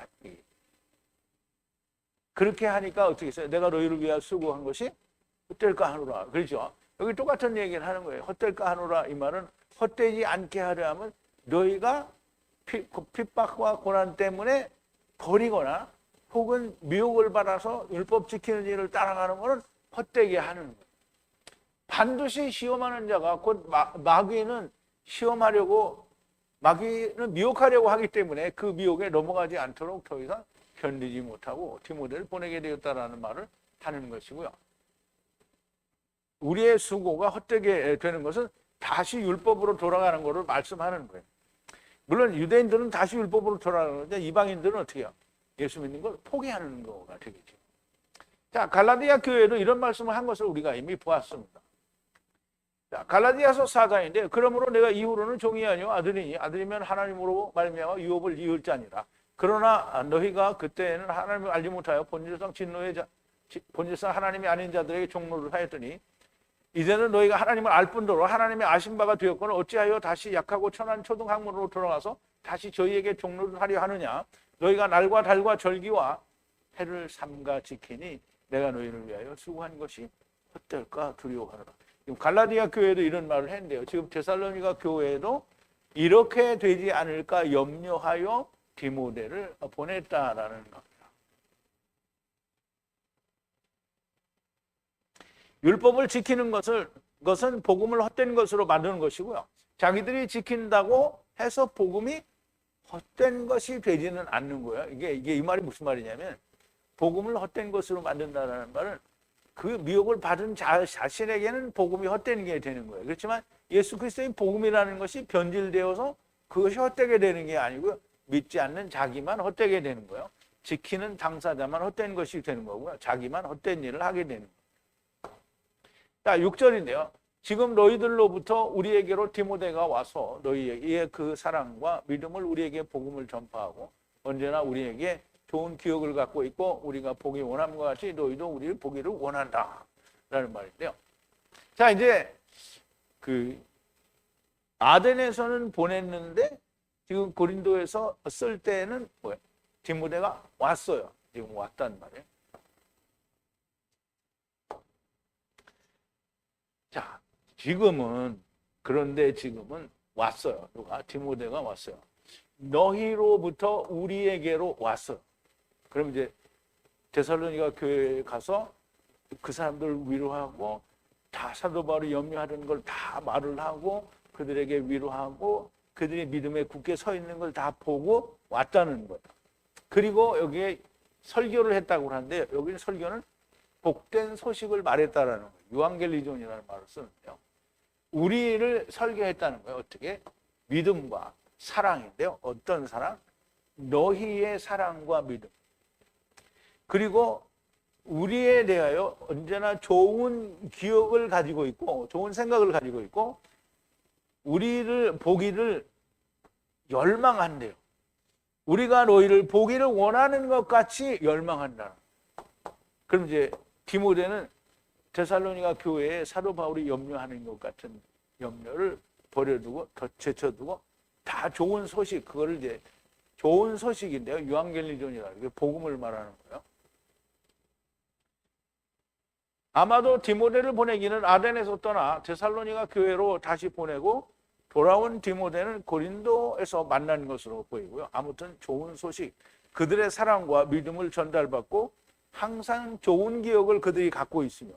그렇게 하니까 어떻게 했어요? 내가 너희를 위하여 수고한 것이 헛될까 하노라. 그렇죠? 여기 똑같은 얘기를 하는 거예요. 헛될까 하노라. 이 말은 헛되지 않게 하려 하면 너희가 핍박과 고난 때문에 버리거나 혹은 미혹을 받아서 율법 지키는 일을 따라가는 것은 헛되게 하는 거예요. 반드시 시험하는 자가 곧 마귀는 시험하려고, 마귀는 미혹하려고 하기 때문에 그 미혹에 넘어가지 않도록 더 이상 견디지 못하고 디모데를 보내게 되었다라는 말을 하는 것이고요. 우리의 수고가 헛되게 되는 것은 다시 율법으로 돌아가는 것을 말씀하는 거예요. 물론 유대인들은 다시 율법으로 돌아가는데 이방인들은 어떻게 해요? 예수 믿는 걸 포기하는 거가 되겠죠. 자, 갈라디아 교회도 이런 말씀을 한 것을 우리가 이미 보았습니다. 자, 갈라디아서 4장인데 그러므로 내가 이후로는 종이 아니요 아들이니 아들이면 하나님으로 말미암아 유업을 이을 자니라. 그러나 너희가 그때에는 하나님을 알지 못하여 본질상 하나님이 아닌 자들에게 종로를 하였더니 이제는 너희가 하나님을 알 뿐더러 하나님의 아신 바가 되었거늘 어찌하여 다시 약하고 천한 초등학문으로 돌아가서 다시 저희에게 종로를 하려 하느냐. 너희가 날과 달과 절기와 해를 삼가 지키니 내가 너희를 위하여 수고한 것이 헛될까 두려워하노라. 지금 갈라디아 교회도 이런 말을 했는데요. 지금 데살로니가 교회도 이렇게 되지 않을까 염려하여 디모데를 보냈다라는 겁니다. 율법을 지키는 것은 복음을 헛된 것으로 만드는 것이고요. 자기들이 지킨다고 해서 복음이 헛된 것이 되지는 않는 거예요. 이게 이 말이 무슨 말이냐면 복음을 헛된 것으로 만든다는 말은 그 미혹을 받은 자신에게는 복음이 헛되는 게 되는 거예요. 그렇지만 예수 그리스도의 복음이라는 것이 변질되어서 그것이 헛되게 되는 게 아니고요. 믿지 않는 자기만 헛되게 되는 거예요. 지키는 당사자만 헛된 것이 되는 거고요. 자기만 헛된 일을 하게 되는 거예요. 자, 6절인데요. 지금 너희들로부터 우리에게로 디모데가 와서 너희의 그 사랑과 믿음을 우리에게 복음을 전파하고 언제나 우리에게 좋은 기억을 갖고 있고 우리가 보기 원함과 같이 너희도 우리를 보기를 원한다 라는 말인데요. 자, 이제 그 아덴에서는 보냈는데 지금 고린도에서 쓸 때는 뭐예요? 디모데가 왔어요. 지금 왔단 말이에요. 자, 그런데 지금은 왔어요. 누가? 디모데가 왔어요. 너희로부터 우리에게로 왔어요. 그럼 이제 데살로니가 교회에 가서 그 사람들 위로하고 다 사도 바울이 염려하는 걸 다 말을 하고 그들에게 위로하고 그들이 믿음에 굳게 서 있는 걸 다 보고 왔다는 거예요. 그리고 여기에 설교를 했다고 하는데 여기는 설교는 복된 소식을 말했다라는 거예요. 유앙겔리존이라는 말을 쓰는데요. 우리를 설교했다는 거예요. 어떻게? 믿음과 사랑인데요. 어떤 사랑? 너희의 사랑과 믿음. 그리고 우리에 대하여 언제나 좋은 기억을 가지고 있고 좋은 생각을 가지고 있고 우리를 보기를 열망한대요. 우리가 너희를 보기를 원하는 것 같이 열망한다. 그럼 이제 디모데는 데살로니가 교회에 사도 바울이 염려하는 것 같은 염려를 버려두고 더 제쳐두고 다 좋은 소식, 그거를 이제 좋은 소식인데요. 유앙겔리존이라는 게 복음을 말하는 거예요. 아마도 디모데를 보내기는 아덴에서 떠나 데살로니가 교회로 다시 보내고 돌아온 디모데는 고린도에서 만난 것으로 보이고요. 아무튼 좋은 소식, 그들의 사랑과 믿음을 전달받고 항상 좋은 기억을 그들이 갖고 있으며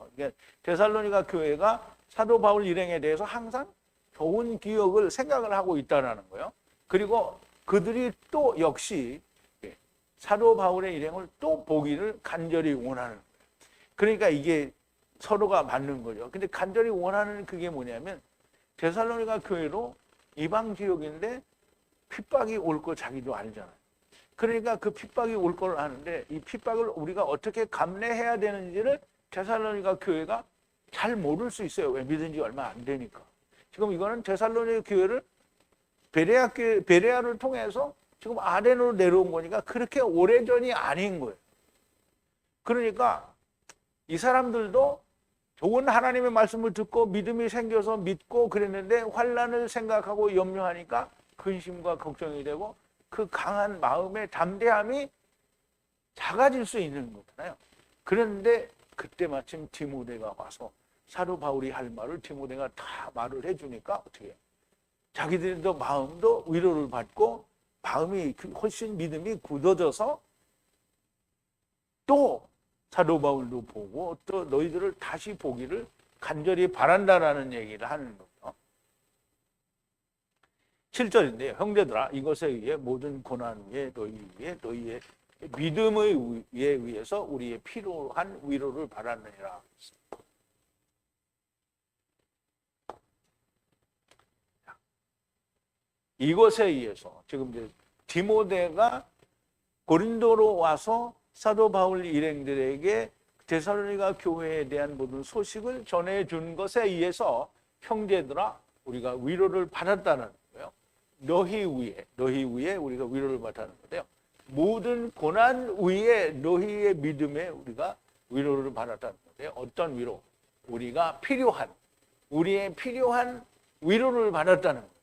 데살로니가 교회가 사도 바울 일행에 대해서 항상 좋은 기억을 생각을 하고 있다는 거예요. 그리고 그들이 또 역시 사도 바울의 일행을 또 보기를 간절히 원하는 거예요. 그러니까 이게 서로가 맞는 거죠. 근데 간절히 원하는 그게 뭐냐면 데살로니가 교회로 이방 지역인데 핍박이 올 거 자기도 알잖아요. 그러니까 그 핍박이 올 걸 아는데 이 핍박을 우리가 어떻게 감내해야 되는지를 데살로니가 교회가 잘 모를 수 있어요. 왜? 믿은 지 얼마 안 되니까. 지금 이거는 데살로니가 교회를 베레아를 통해서 지금 아덴으로 내려온 거니까 그렇게 오래전이 아닌 거예요. 그러니까 이 사람들도 좋은 하나님의 말씀을 듣고 믿음이 생겨서 믿고 그랬는데 환난을 생각하고 염려하니까 근심과 걱정이 되고 그 강한 마음의 담대함이 작아질 수 있는 거잖아요. 그런데 그때 마침 디모데가 와서 사도 바울이 할 말을 디모데가 다 말을 해주니까 어떻게 해요? 자기들도 마음도 위로를 받고 마음이 훨씬 믿음이 굳어져서 또 사도 바울도 보고 또 너희들을 다시 보기를 간절히 바란다라는 얘기를 하는 거죠. 7절인데요. 형제들아 이것에 의해 모든 고난 위에 너희의 믿음에 의해서 우리의 필요한 위로를 받았느니라. 이것에 의해서 지금 이제 디모데가 고린도로 와서 사도 바울 일행들에게 데살로니가 교회에 대한 모든 소식을 전해준 것에 의해서 형제들아 우리가 위로를 받았다는 거예요. 너희 위에 우리가 위로를 받았는 건데요. 모든 고난 위에 너희의 믿음에 우리가 위로를 받았다는 건데요. 어떤 위로? 우리의 필요한 위로를 받았다는 거예요.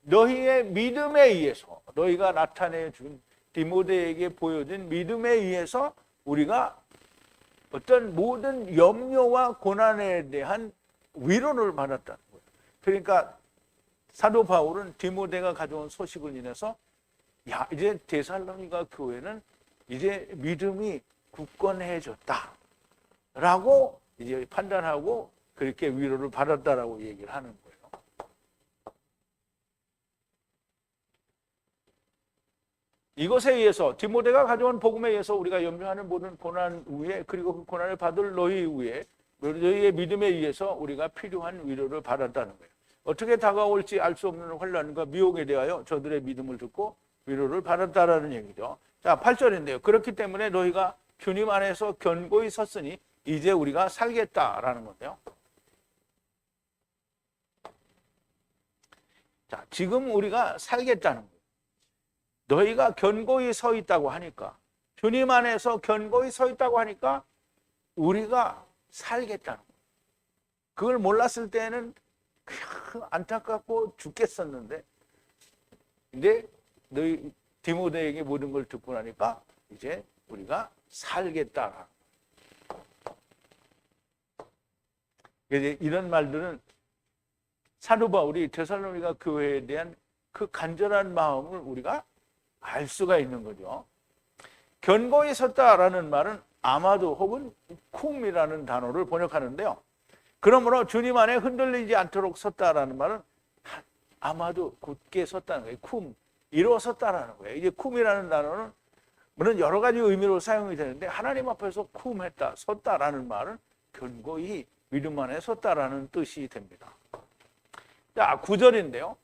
너희의 믿음에 의해서 너희가 나타내 준 디모데에게 보여준 믿음에 의해서 우리가 어떤 모든 염려와 고난에 대한 위로를 받았다는 거예요. 그러니까 사도 바울은 디모데가 가져온 소식을 인해서 야 이제 데살로니가 교회는 이제 믿음이 굳건해졌다라고 이제 판단하고 그렇게 위로를 받았다라고 얘기를 하는 거예요. 이것에 의해서 디모데가 가져온 복음에 의해서 우리가 염려하는 모든 고난 위에 그리고 그 고난을 받을 너희 위에 너희의 믿음에 의해서 우리가 필요한 위로를 받았다는 거예요. 어떻게 다가올지 알 수 없는 환난과 미혹에 대하여 저들의 믿음을 듣고 위로를 받았다라는 얘기죠. 자, 8절인데요. 그렇기 때문에 너희가 주님 안에서 견고히 섰으니 이제 우리가 살겠다라는 건데요. 자, 지금 우리가 살겠다는 거예요. 너희가 견고히 서 있다고 하니까 주님 안에서 견고히 서 있다고 하니까 우리가 살겠다는 거예요. 그걸 몰랐을 때는 안타깝고 죽겠었는데 이제 너희 디모데에게 모든 걸 듣고 나니까 이제 우리가 살겠다. 이제 이런 말들은 사도 바울이 데살로니가 교회에 대한 그 간절한 마음을 우리가 알 수가 있는 거죠. 견고히 섰다라는 말은 아마도 혹은 쿰이라는 단어를 번역하는데요. 그러므로 주님 안에 흔들리지 않도록 섰다라는 말은 아마도 굳게 섰다는 거예요. 쿰, 일어섰다라는 거예요. 이제 쿰이라는 단어는 물론 여러 가지 의미로 사용이 되는데 하나님 앞에서 쿰했다, 섰다라는 말은 견고히 믿음 안에 섰다라는 뜻이 됩니다. 자, 9절인데요.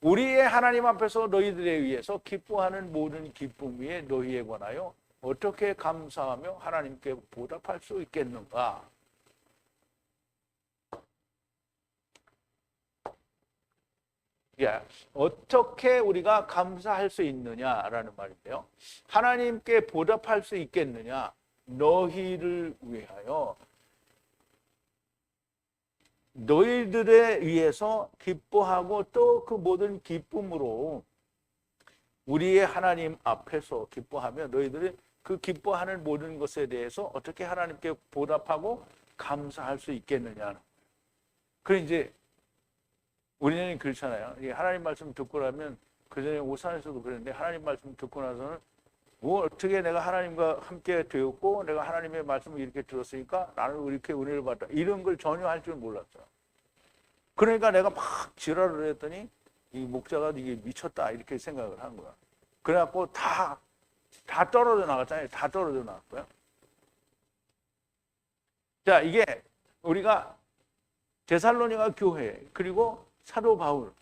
우리의 하나님 앞에서 너희들에 의해서 기뻐하는 모든 기쁨 위에 너희에 관하여 어떻게 감사하며 하나님께 보답할 수 있겠는가? 어떻게 우리가 감사할 수 있느냐라는 말인데요. 하나님께 보답할 수 있겠느냐? 너희를 위하여 너희들에 의해서 기뻐하고 또 그 모든 기쁨으로 우리의 하나님 앞에서 기뻐하며 너희들이 그 기뻐하는 모든 것에 대해서 어떻게 하나님께 보답하고 감사할 수 있겠느냐. 그래 이제 우리는 그렇잖아요. 하나님 말씀 듣고 나면 그전에 오산에서도 그랬는데 하나님 말씀 듣고 나서는 뭐 어떻게 내가 하나님과 함께 되었고 내가 하나님의 말씀을 이렇게 들었으니까 나는 이렇게 은혜를 받다. 이런 걸 전혀 할 줄 몰랐어요. 그러니까 내가 막 지랄을 했더니 이 목자가 이게 미쳤다 이렇게 생각을 한 거야. 그래갖고 다 떨어져 나갔잖아요. 다 떨어져 나갔고요. 자, 이게 우리가 데살로니가 교회 그리고 사도 바울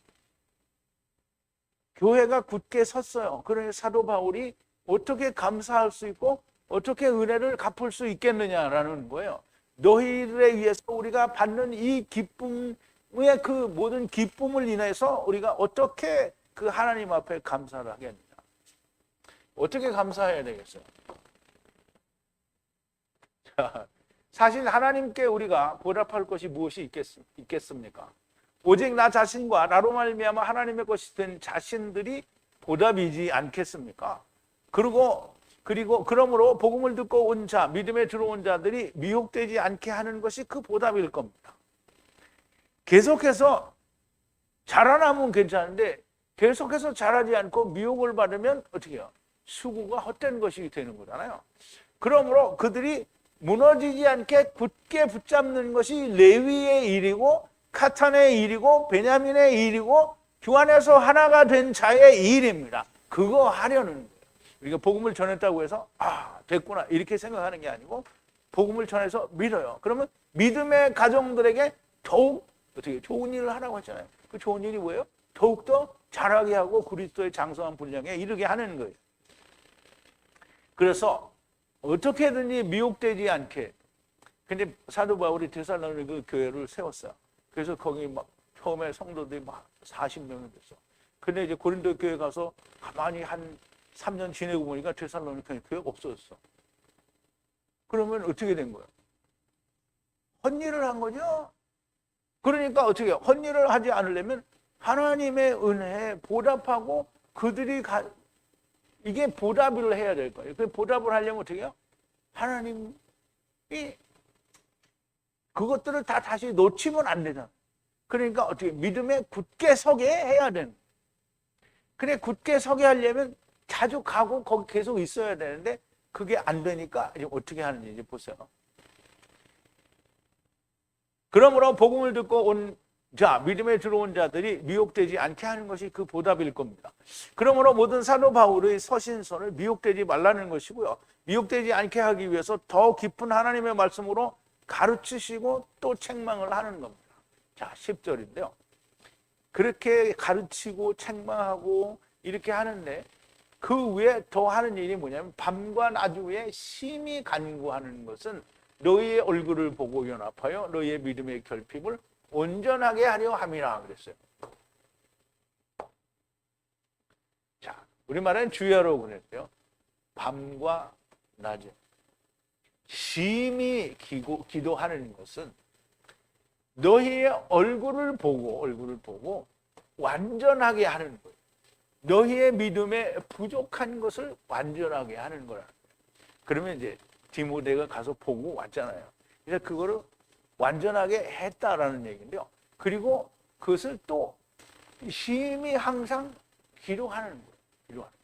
교회가 굳게 섰어요. 그러니 사도 바울이 어떻게 감사할 수 있고 어떻게 은혜를 갚을 수 있겠느냐라는 거예요. 너희들에 의해서 우리가 받는 이 기쁨의 그 모든 기쁨을 인해서 우리가 어떻게 그 하나님 앞에 감사를 하겠느냐. 어떻게 감사해야 되겠어요? 자, 사실 하나님께 우리가 보답할 것이 무엇이 있겠습니까? 오직 나 자신과 나로 말미암아 하나님의 것이 된 자신들이 보답이지 않겠습니까? 그러므로 복음을 듣고 온 자, 믿음에 들어온 자들이 미혹되지 않게 하는 것이 그 보답일 겁니다. 계속해서 자라나면 괜찮은데 계속해서 자라지 않고 미혹을 받으면 어떻게 해요? 수고가 헛된 것이 되는 거잖아요. 그러므로 그들이 무너지지 않게 굳게 붙잡는 것이 레위의 일이고 카탄의 일이고 베냐민의 일이고 주 안에서 하나가 된 자의 일입니다. 그거 하려는 거예요. 우리가 복음을 전했다고 해서 됐구나 이렇게 생각하는 게 아니고 복음을 전해서 믿어요. 그러면 믿음의 가정들에게 더욱 어떻게 좋은 일을 하라고 했잖아요. 그 좋은 일이 뭐예요? 더욱더 자라게 하고 그리스도의 장성한 분량에 이르게 하는 거예요. 그래서 어떻게든지 미혹되지 않게. 근데 사도 바울이 데살로니가 그 교회를 세웠어요. 그래서 거기 막 처음에 성도들이 막 40명이 됐어. 근데 이제 고린도 교회 가서 가만히 한 3년 지내고 보니까 데살로니가 교회가 없어졌어. 그러면 어떻게 된 거예요? 헛일을 한 거죠. 그러니까 어떻게 해요? 헛일을 하지 않으려면 하나님의 은혜에 보답하고 그들이 이게 보답을 해야 될 거예요. 그 보답을 하려면 어떻게 해요? 하나님이 그것들을 다 다시 놓치면 안 되잖아. 그러니까 어떻게 믿음에 굳게 서게 해야 되는 거예요. 그래 굳게 서게 하려면 자주 가고 거기 계속 있어야 되는데 그게 안 되니까 이제 어떻게 하는지 이제 보세요. 그러므로 복음을 듣고 온 자, 믿음에 들어온 자들이 미혹되지 않게 하는 것이 그 보답일 겁니다. 그러므로 모든 사도 바울의 서신서를 미혹되지 말라는 것이고요. 미혹되지 않게 하기 위해서 더 깊은 하나님의 말씀으로 가르치시고 또 책망을 하는 겁니다. 자, 10절인데요. 그렇게 가르치고 책망하고 이렇게 하는데 그 위에 더 하는 일이 뭐냐면 밤과 낮 위에 심히 간구하는 것은 너희의 얼굴을 보고 연합하여 너희의 믿음의 결핍을 온전하게 하려 함이라 그랬어요. 자, 우리말은 주야로 그랬어요. 밤과 낮에 심히 기도하는 것은 너희의 얼굴을 보고 완전하게 하는 거예요. 너희의 믿음에 부족한 것을 완전하게 하는 거라. 그러면 이제 디모데가 가서 보고 왔잖아요. 그래서 그거를 완전하게 했다라는 얘기인데요. 그리고 그것을 또 심히 항상 기도하는 거예요. 기도하는 거예요.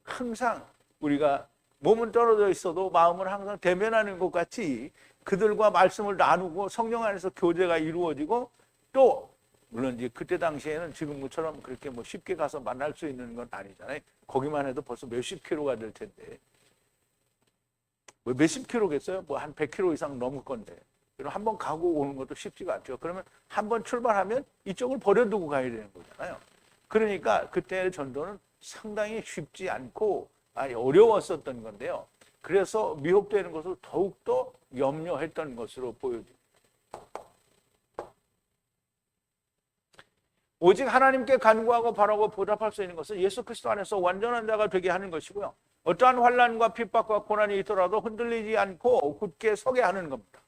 항상 우리가 몸은 떨어져 있어도 마음을 항상 대면하는 것 같이 그들과 말씀을 나누고 성령 안에서 교제가 이루어지고 또 물론 이제 그때 당시에는 지금처럼 그렇게 뭐 쉽게 가서 만날 수 있는 건 아니잖아요. 거기만 해도 벌써 몇십 킬로가 될 텐데 뭐 몇십 킬로겠어요? 뭐 한 100킬로 이상 넘을 건데 한번 가고 오는 것도 쉽지가 않죠. 그러면 한번 출발하면 이쪽을 버려두고 가야 되는 거잖아요. 그러니까 그때의 전도는 상당히 쉽지 않고 많이 어려웠었던 건데요. 그래서 미혹되는 것을 더욱더 염려했던 것으로 보여집니다. 오직 하나님께 간구하고 바라고 보답할 수 있는 것은 예수 그리스도 안에서 완전한 자가 되게 하는 것이고요. 어떠한 환난과 핍박과 고난이 있더라도 흔들리지 않고 굳게 서게 하는 겁니다.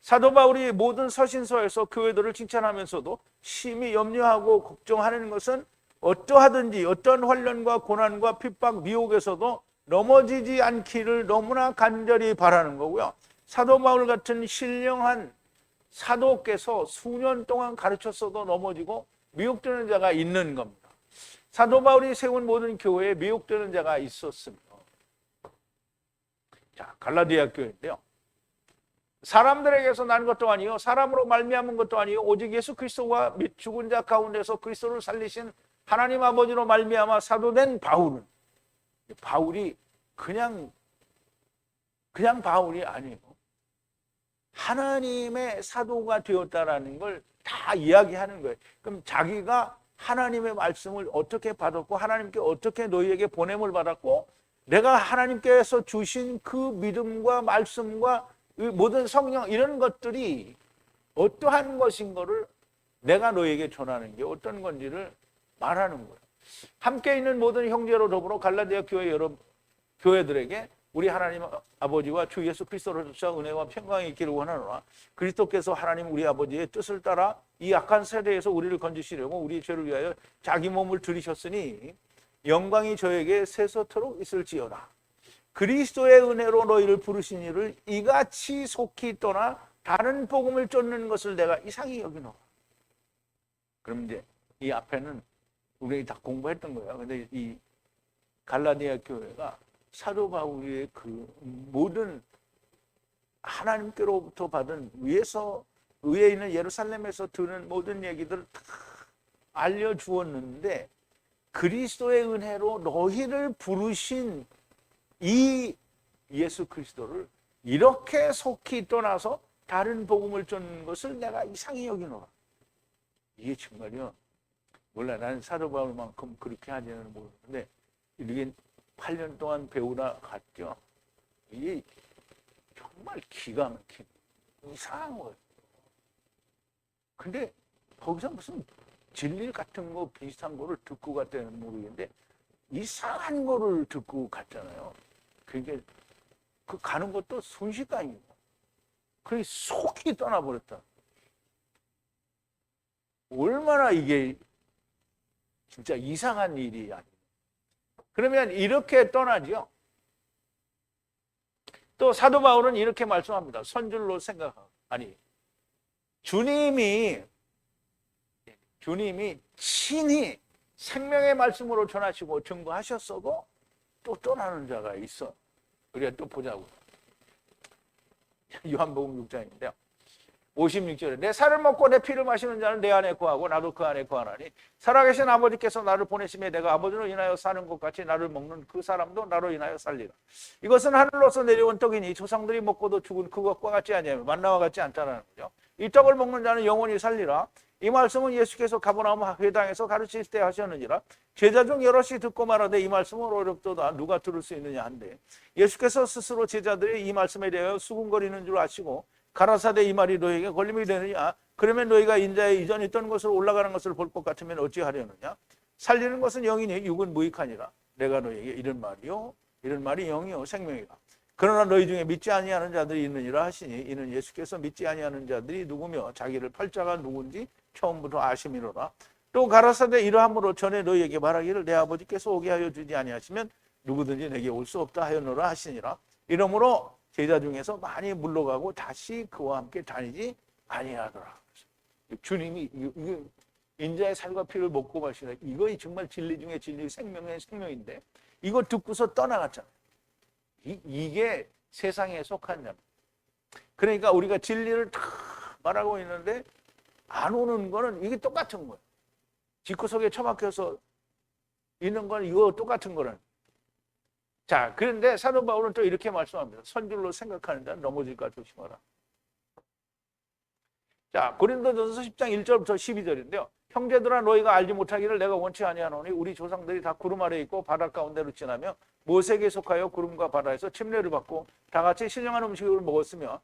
사도 바울이 모든 서신서에서 교회들을 칭찬하면서도 심히 염려하고 걱정하는 것은 어떠하든지 어떤 환난과 고난과 핍박, 미혹에서도 넘어지지 않기를 너무나 간절히 바라는 거고요. 사도 바울 같은 신령한 사도께서 수년 동안 가르쳤어도 넘어지고 미혹되는 자가 있는 겁니다. 사도 바울이 세운 모든 교회에 미혹되는 자가 있었습니다. 자, 갈라디아 교회인데요. 사람들에게서 난 것도 아니요 사람으로 말미암은 것도 아니요 오직 예수 그리스도와 및 죽은 자 가운데서 그리스도를 살리신 하나님 아버지로 말미암아 사도된 바울은 바울이 그냥 바울이 아니고 하나님의 사도가 되었다라는 걸 다 이야기하는 거예요. 그럼 자기가 하나님의 말씀을 어떻게 받았고 하나님께 어떻게 너희에게 보냄을 받았고 내가 하나님께서 주신 그 믿음과 말씀과 모든 성령 이런 것들이 어떠한 것인 거를 내가 너에게 전하는 게 어떤 건지를 말하는 거예요. 함께 있는 모든 형제로 더불어 갈라디아 교회 여러 교회들에게 우리 하나님 아버지와 주 예수 그리스도로서 은혜와 평강이 있기를 원하노라. 그리스도께서 하나님 우리 아버지의 뜻을 따라 이 악한 세대에서 우리를 건지시려고 우리 죄를 위하여 자기 몸을 들이셨으니 영광이 저에게 세서토록 있을지어다. 그리스도의 은혜로 너희를 부르신 이를 이같이 속히 떠나 다른 복음을 쫓는 것을 내가 이상히 여기노라. 그럼 이제 이 앞에는 우리 다 공부했던 거예요. 근데 이 갈라디아 교회가 사도 바울의 그 모든 하나님께로부터 받은 위에 있는 예루살렘에서 들은 모든 얘기들을 다 알려주었는데 그리스도의 은혜로 너희를 부르신 이 예수 그리스도를 이렇게 속히 떠나서 다른 복음을 전하는 것을 내가 이상히 여기노라. 이게 정말요. 몰라, 나는 사도 바울만큼 그렇게 하지는 모르는데 이렇게 8년 동안 배우러 갔죠. 이게 정말 기가 막힌 이상한 거예요. 근데 거기서 무슨 진리 같은 거 비슷한 거를 듣고 갔다는 모르겠는데 이상한 거를 듣고 갔잖아요. 그러니까 그 가는 것도 순식간이고 그게 속이 떠나버렸다. 얼마나 이게 진짜 이상한 일이 아니에요. 그러면 이렇게 떠나죠. 또 사도 바울은 이렇게 말씀합니다. 선줄로 생각하고 아니 주님이 친히 생명의 말씀으로 전하시고 증거하셨어도 또 떠나는 자가 있어. 우리가 또 보자고. 요한복음 6장인데요. 56절에 내 살을 먹고 내 피를 마시는 자는 내 안에 거하고 나도 그 안에 거하나니 살아계신 아버지께서 나를 보내심에 내가 아버지로 인하여 사는 것 같이 나를 먹는 그 사람도 나로 인하여 살리라. 이것은 하늘로서 내려온 떡이니 조상들이 먹고도 죽은 그것과 같지 아니하며 만나와 같지 않다라는 거죠. 이 떡을 먹는 자는 영원히 살리라. 이 말씀은 예수께서 가버나움 회당에서 가르치실 때 하셨느니라. 제자 중 여럿이 듣고 말하되 이 말씀은 어렵도다 누가 들을 수 있느냐 한데 예수께서 스스로 제자들이 이 말씀에 대하여 수군거리는 줄 아시고 가라사대 이 말이 너에게 걸림이 되느냐? 그러면 너희가 인자의 이전 있던 곳으로 올라가는 것을 볼 것 같으면 어찌하려느냐? 살리는 것은 영이니 육은 무익하니라. 내가 너에게 이런 말이요 이런 말이 영이요 생명이라. 그러나 너희 중에 믿지 아니하는 자들이 있느니라 하시니 이는 예수께서 믿지 아니하는 자들이 누구며 자기를 팔자가 누군지 처음부터 아심이로라. 또 가라사대 이러함으로 전에 너희에게 말하기를 내 아버지께서 오게 하여 주지 아니하시면 누구든지 내게 올 수 없다 하였노라 하시니라. 이러므로 제자 중에서 많이 물러가고 다시 그와 함께 다니지 아니하더라. 주님이 인자의 살과 피를 먹고 마시라. 이거 정말 진리 중에 진리, 생명의 생명인데 이거 듣고서 떠나갔잖아요. 이게 세상에 속한 자입니다. 그러니까 우리가 진리를 다 말하고 있는데 안 오는 거는 이게 똑같은 거예요. 집구석에 처박혀서 있는 건 이거 똑같은 거라는. 자, 그런데 사도 바울은 또 이렇게 말씀합니다. 선줄로 생각하는 자는 넘어질까 조심하라. 자, 고린도전서 10장 1절부터 12절인데요. 형제들아 너희가 알지 못하기를 내가 원치 아니하노니 우리 조상들이 다 구름 아래 있고 바다 가운데로 지나며 모세에게 속하여 구름과 바다에서 침례를 받고 다 같이 신령한 음식을 먹었으며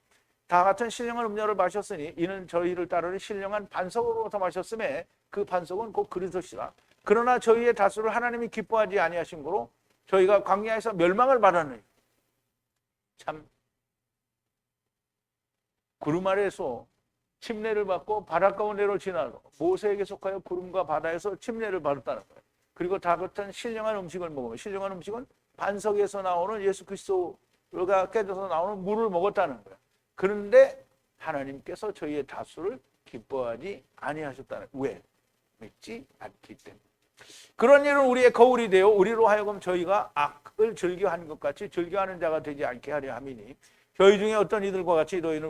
다 같은 신령한 음료를 마셨으니 이는 저희를 따르는 신령한 반석으로부터 마셨음에 그 반석은 곧 그리스도시라. 그러나 저희의 다수를 하나님이 기뻐하지 아니하신 거로 저희가 광야에서 멸망을 받았느니. 참 구름 아래에서 침례를 받고 바다 가운데로 지나서 모세에게 속하여 구름과 바다에서 침례를 받았다는 거예요. 그리고 다 같은 신령한 음식을 먹으면 신령한 음식은 반석에서 나오는 예수 그리스도가 깨져서 나오는 물을 먹었다는 거예요. 그런데 하나님께서 저희의 다수를 기뻐하지 아니하셨다는 거예요. 왜? 믿지 않기 때문에. 그런 일은 우리의 거울이 되어 우리로 하여금 저희가 악을 즐겨하는 것 같이 즐겨하는 자가 되지 않게 하려 함이니 저희 중에 어떤 이들과 같이 너희는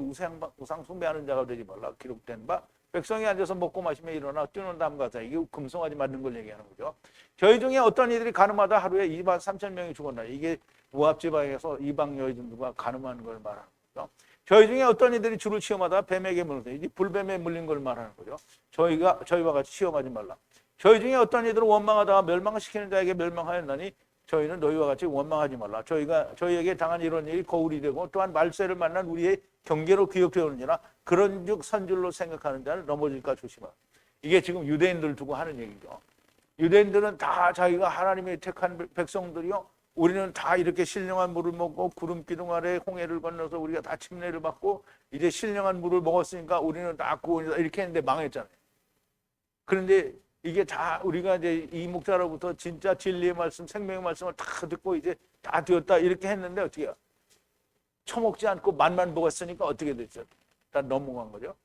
우상 숭배하는 자가 되지 말라. 기록된 바 백성이 앉아서 먹고 마시며 일어나 뛰는 담 같아. 이게 금송아지 만든 걸 얘기하는 거죠. 저희 중에 어떤 이들이 가늠하다 하루에 2만 3천 명이 죽었나. 이게 모압 지방에서 이방 여인들과 가늠하는 걸 말하는 거죠. 저희 중에 어떤 이들이 주를 시험하다 뱀에게 물려서 이제 불뱀에 물린 걸 말하는 거죠. 저희와 같이 시험하지 말라. 저희 중에 어떤 이들은 원망하다가 멸망시키는 자에게 멸망하였나니 저희는 너희와 같이 원망하지 말라. 저희에게 당한 이런 일이 거울이 되고 또한 말세를 만난 우리의 경계로 기억되오느니라. 그런즉 선줄로 생각하는 자는 넘어질까 조심하라. 이게 지금 유대인들 두고 하는 얘기죠. 유대인들은 다 자기가 하나님의 택한 백성들이요. 우리는 다 이렇게 신령한 물을 먹고 구름 기둥 아래 홍해를 건너서 우리가 다 침례를 받고 이제 신령한 물을 먹었으니까 우리는 다 구원이다 이렇게 했는데 망했잖아요. 그런데 이게 다 우리가 이제 이 목사로부터 진짜 진리의 말씀, 생명의 말씀을 다 듣고 이제 다 되었다 이렇게 했는데 어떻게 해요? 처먹지 않고 맛만 먹었으니까 어떻게 됐죠? 다 넘어간 거죠.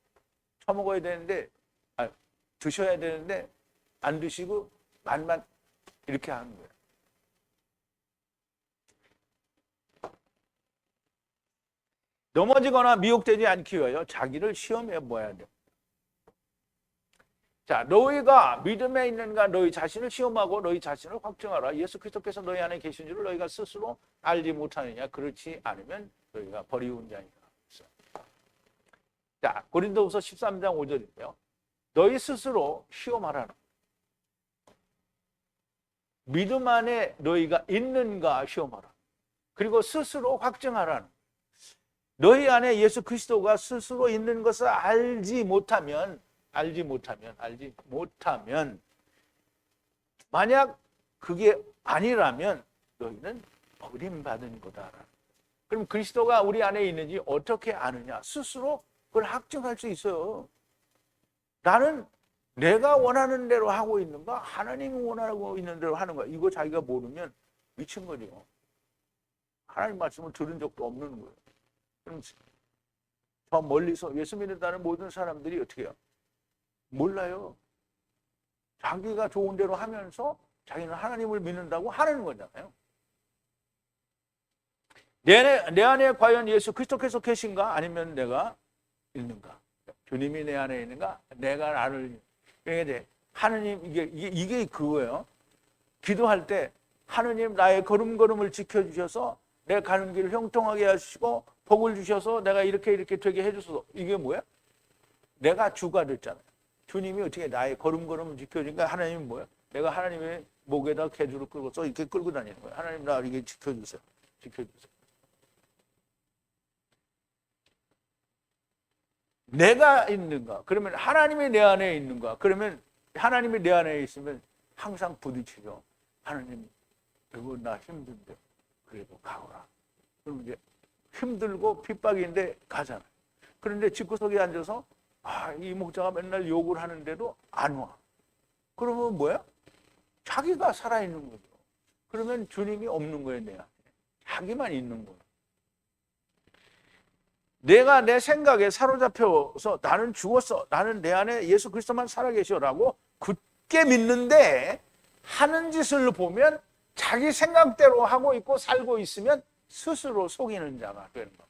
처먹어야 되는데, 드셔야 되는데 안 드시고 맛만 이렇게 하는 거예요. 넘어지거나 미혹되지 않기 위하여 자기를 시험해 보아야 돼. 자, 너희가 믿음에 있는가 너희 자신을 시험하고 너희 자신을 확증하라. 예수 그리스도께서 너희 안에 계신 줄을 너희가 스스로 알지 못하느냐. 그렇지 않으면 너희가 버리운 자니라. 자, 고린도후서 13장 5절인데요. 너희 스스로 시험하라는. 믿음 안에 너희가 있는가 시험하라. 그리고 스스로 확증하라는. 너희 안에 예수 그리스도가 스스로 있는 것을 알지 못하면 만약 그게 아니라면 너희는 버림받은 거다. 그럼 그리스도가 우리 안에 있는지 어떻게 아느냐? 스스로 그걸 확증할 수 있어요. 나는 내가 원하는 대로 하고 있는가? 하나님이 원하고 있는 대로 하는 거야. 이거 자기가 모르면 미친 거죠. 하나님 말씀을 들은 적도 없는 거예요. 그럼 저 멀리서 예수 믿는다는 모든 사람들이 어떻게 해요? 몰라요. 자기가 좋은 대로 하면서 자기는 하나님을 믿는다고 하는 거잖아요. 내 안에 과연 예수 그리스도께서 계신가? 아니면 내가 있는가? 주님이 내 안에 있는가? 내가 나를. 그러니까 이제 하느님, 이게 그거예요. 기도할 때 하느님 나의 걸음걸음을 지켜주셔서 내 가는 길을 형통하게 하시고 복을 주셔서 내가 이렇게 되게 해주소서. 이게 뭐야? 내가 주가 됐잖아요. 주님이 어떻게 나의 걸음걸음을 지켜주니까 하나님은 뭐야? 내가 하나님의 목에다 개주를 끌고서 이렇게 끌고 다니는 거야. 하나님 나 이게 지켜주세요. 내가 있는가? 그러면 하나님이 내 안에 있는가? 그러면 하나님이 내 안에 있으면 항상 부딪히죠. 하나님, 이거 나 힘든데 그래도 가오라. 그럼 이제 힘들고 핍박인데 가잖아요. 그런데 집구석에 앉아서 이 목자가 맨날 욕을 하는데도 안 와. 그러면 뭐야? 자기가 살아있는 거죠. 그러면 주님이 없는 거예요, 내 안에. 자기만 있는 거예요. 내가 내 생각에 사로잡혀서 나는 죽었어. 나는 내 안에 예수 그리스도만 살아계셔라고 굳게 믿는데 하는 짓을 보면 자기 생각대로 하고 있고 살고 있으면 스스로 속이는 자가 되는 겁니다.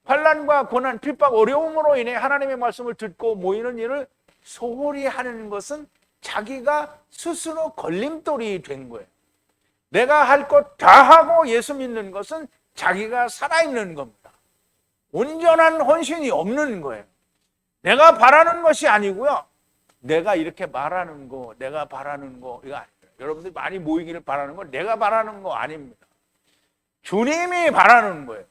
환난과 고난, 핍박, 어려움으로 인해 하나님의 말씀을 듣고 모이는 일을 소홀히 하는 것은 자기가 스스로 걸림돌이 된 거예요. 내가 할 것 다 하고 예수 믿는 것은 자기가 살아있는 겁니다. 온전한 헌신이 없는 거예요. 내가 바라는 것이 아니고요. 내가 이렇게 말하는 거, 내가 바라는 거 이거 아니에요. 여러분들이 많이 모이기를 바라는 건 내가 바라는 거 아닙니다. 주님이 바라는 거예요.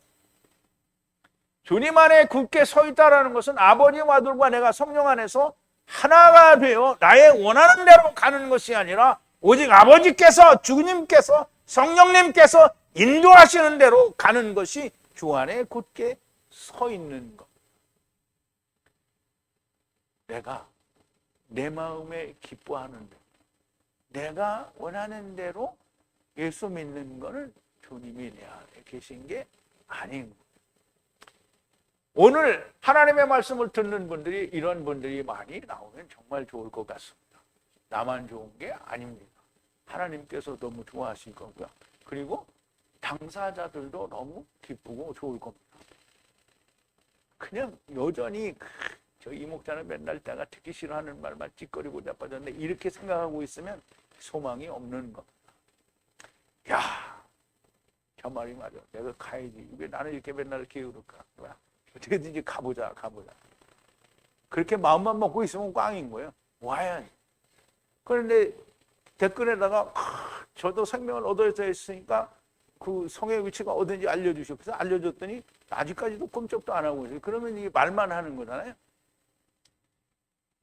주님 안에 굳게 서 있다라는 것은 아버지와 아들과 내가 성령 안에서 하나가 되어 나의 원하는 대로 가는 것이 아니라 오직 아버지께서, 주님께서, 성령님께서 인도하시는 대로 가는 것이 주 안에 굳게 서 있는 것. 내가 내 마음에 기뻐하는 대로, 내가 원하는 대로 예수 믿는 것은 주님이 내 안에 계신 게 아닌 거예요. 오늘 하나님의 말씀을 듣는 분들이 이런 분들이 많이 나오면 정말 좋을 것 같습니다. 나만 좋은 게 아닙니다. 하나님께서 너무 좋아하실 거고요. 그리고 당사자들도 너무 기쁘고 좋을 겁니다. 그냥 여전히 저 이 목자는 맨날 내가 듣기 싫어하는 말만 찌꺼리고 자빠졌는데 이렇게 생각하고 있으면 소망이 없는 겁니다. 야, 저 말이 맞아. 내가 가야지. 왜 나는 이렇게 맨날 게으를까? 어떻게든지 가보자. 그렇게 마음만 먹고 있으면 꽝인 거예요. 와야지. 그런데 댓글에다가 저도 생명을 얻어야 했으니까 그 성의 위치가 어딘지 알려주시오. 그래서 알려줬더니 아직까지도 꼼짝도 안 하고 있어요. 그러면 이게 말만 하는 거잖아요.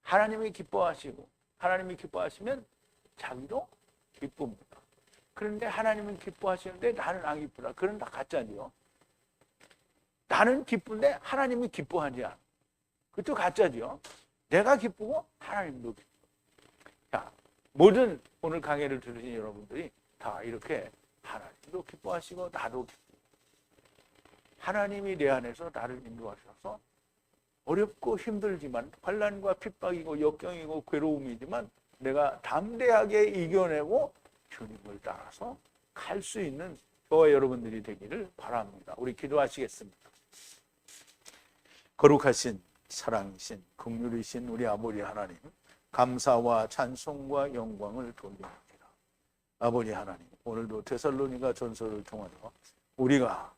하나님이 기뻐하시고 하나님이 기뻐하시면 자기도 기쁩니다. 그런데 하나님은 기뻐하시는데 나는 안 기쁘다. 그건 다 가짜죠. 나는 기쁜데 하나님이 기뻐하지 않아. 그것도 가짜죠. 내가 기쁘고 하나님도 기뻐. 자, 모든 오늘 강의를 들으신 여러분들이 다 이렇게 하나님도 기뻐하시고 나도 기뻐. 하나님이 내 안에서 나를 인도하셔서 어렵고 힘들지만 환난과 핍박이고 역경이고 괴로움이지만 내가 담대하게 이겨내고 주님을 따라서 갈 수 있는 저와 여러분들이 되기를 바랍니다. 우리 기도하시겠습니다. 거룩하신 사랑이신 긍휼이신 우리 아버지 하나님, 감사와 찬송과 영광을 돌립니다. 아버지 하나님, 오늘도 데살로니가 전서를 통하여 우리가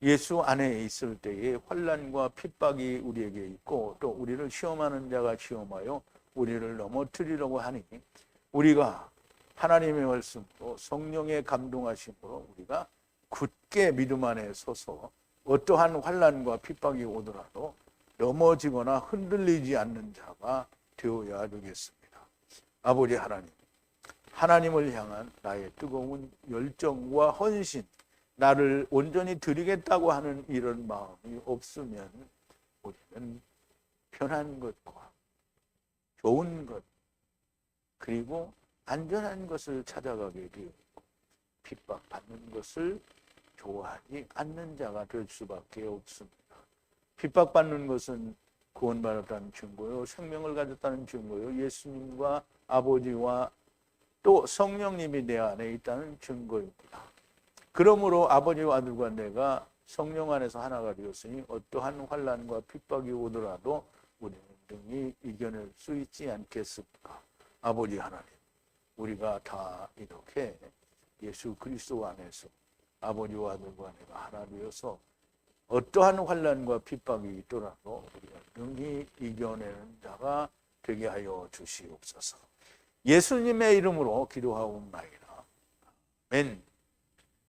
예수 안에 있을 때에 환난과 핍박이 우리에게 있고 또 우리를 시험하는 자가 시험하여 우리를 넘어뜨리려고 하니 우리가 하나님의 말씀으로 성령의 감동하심으로 우리가 굳게 믿음 안에 서서 어떠한 환난과 핍박이 오더라도 넘어지거나 흔들리지 않는 자가 되어야 되겠습니다. 아버지 하나님, 하나님을 향한 나의 뜨거운 열정과 헌신, 나를 온전히 드리겠다고 하는 이런 마음이 없으면 우리는 편한 것과 좋은 것 그리고 안전한 것을 찾아가게 되었고 핍박받는 것을 좋아하지 않는 자가 될 수밖에 없습니다. 핍박받는 것은 구원받았다는 증거요, 생명을 가졌다는 증거요, 예수님과 아버지와 또 성령님이 내 안에 있다는 증거입니다. 그러므로 아버지와 아들과 내가 성령 안에서 하나가 되었으니 어떠한 환난과 핍박이 오더라도 우리는 등이 이겨낼 수 있지 않겠습니까? 아버지 하나님, 우리가 다 이렇게 예수 그리스도 안에서 아버지와 아들과 내가 하나 되어서 어떠한 환난과 핍박이 있더라도 우리가 능히 이겨내는 자가 되게 하여 주시옵소서. 예수님의 이름으로 기도하옵나이다. 아멘.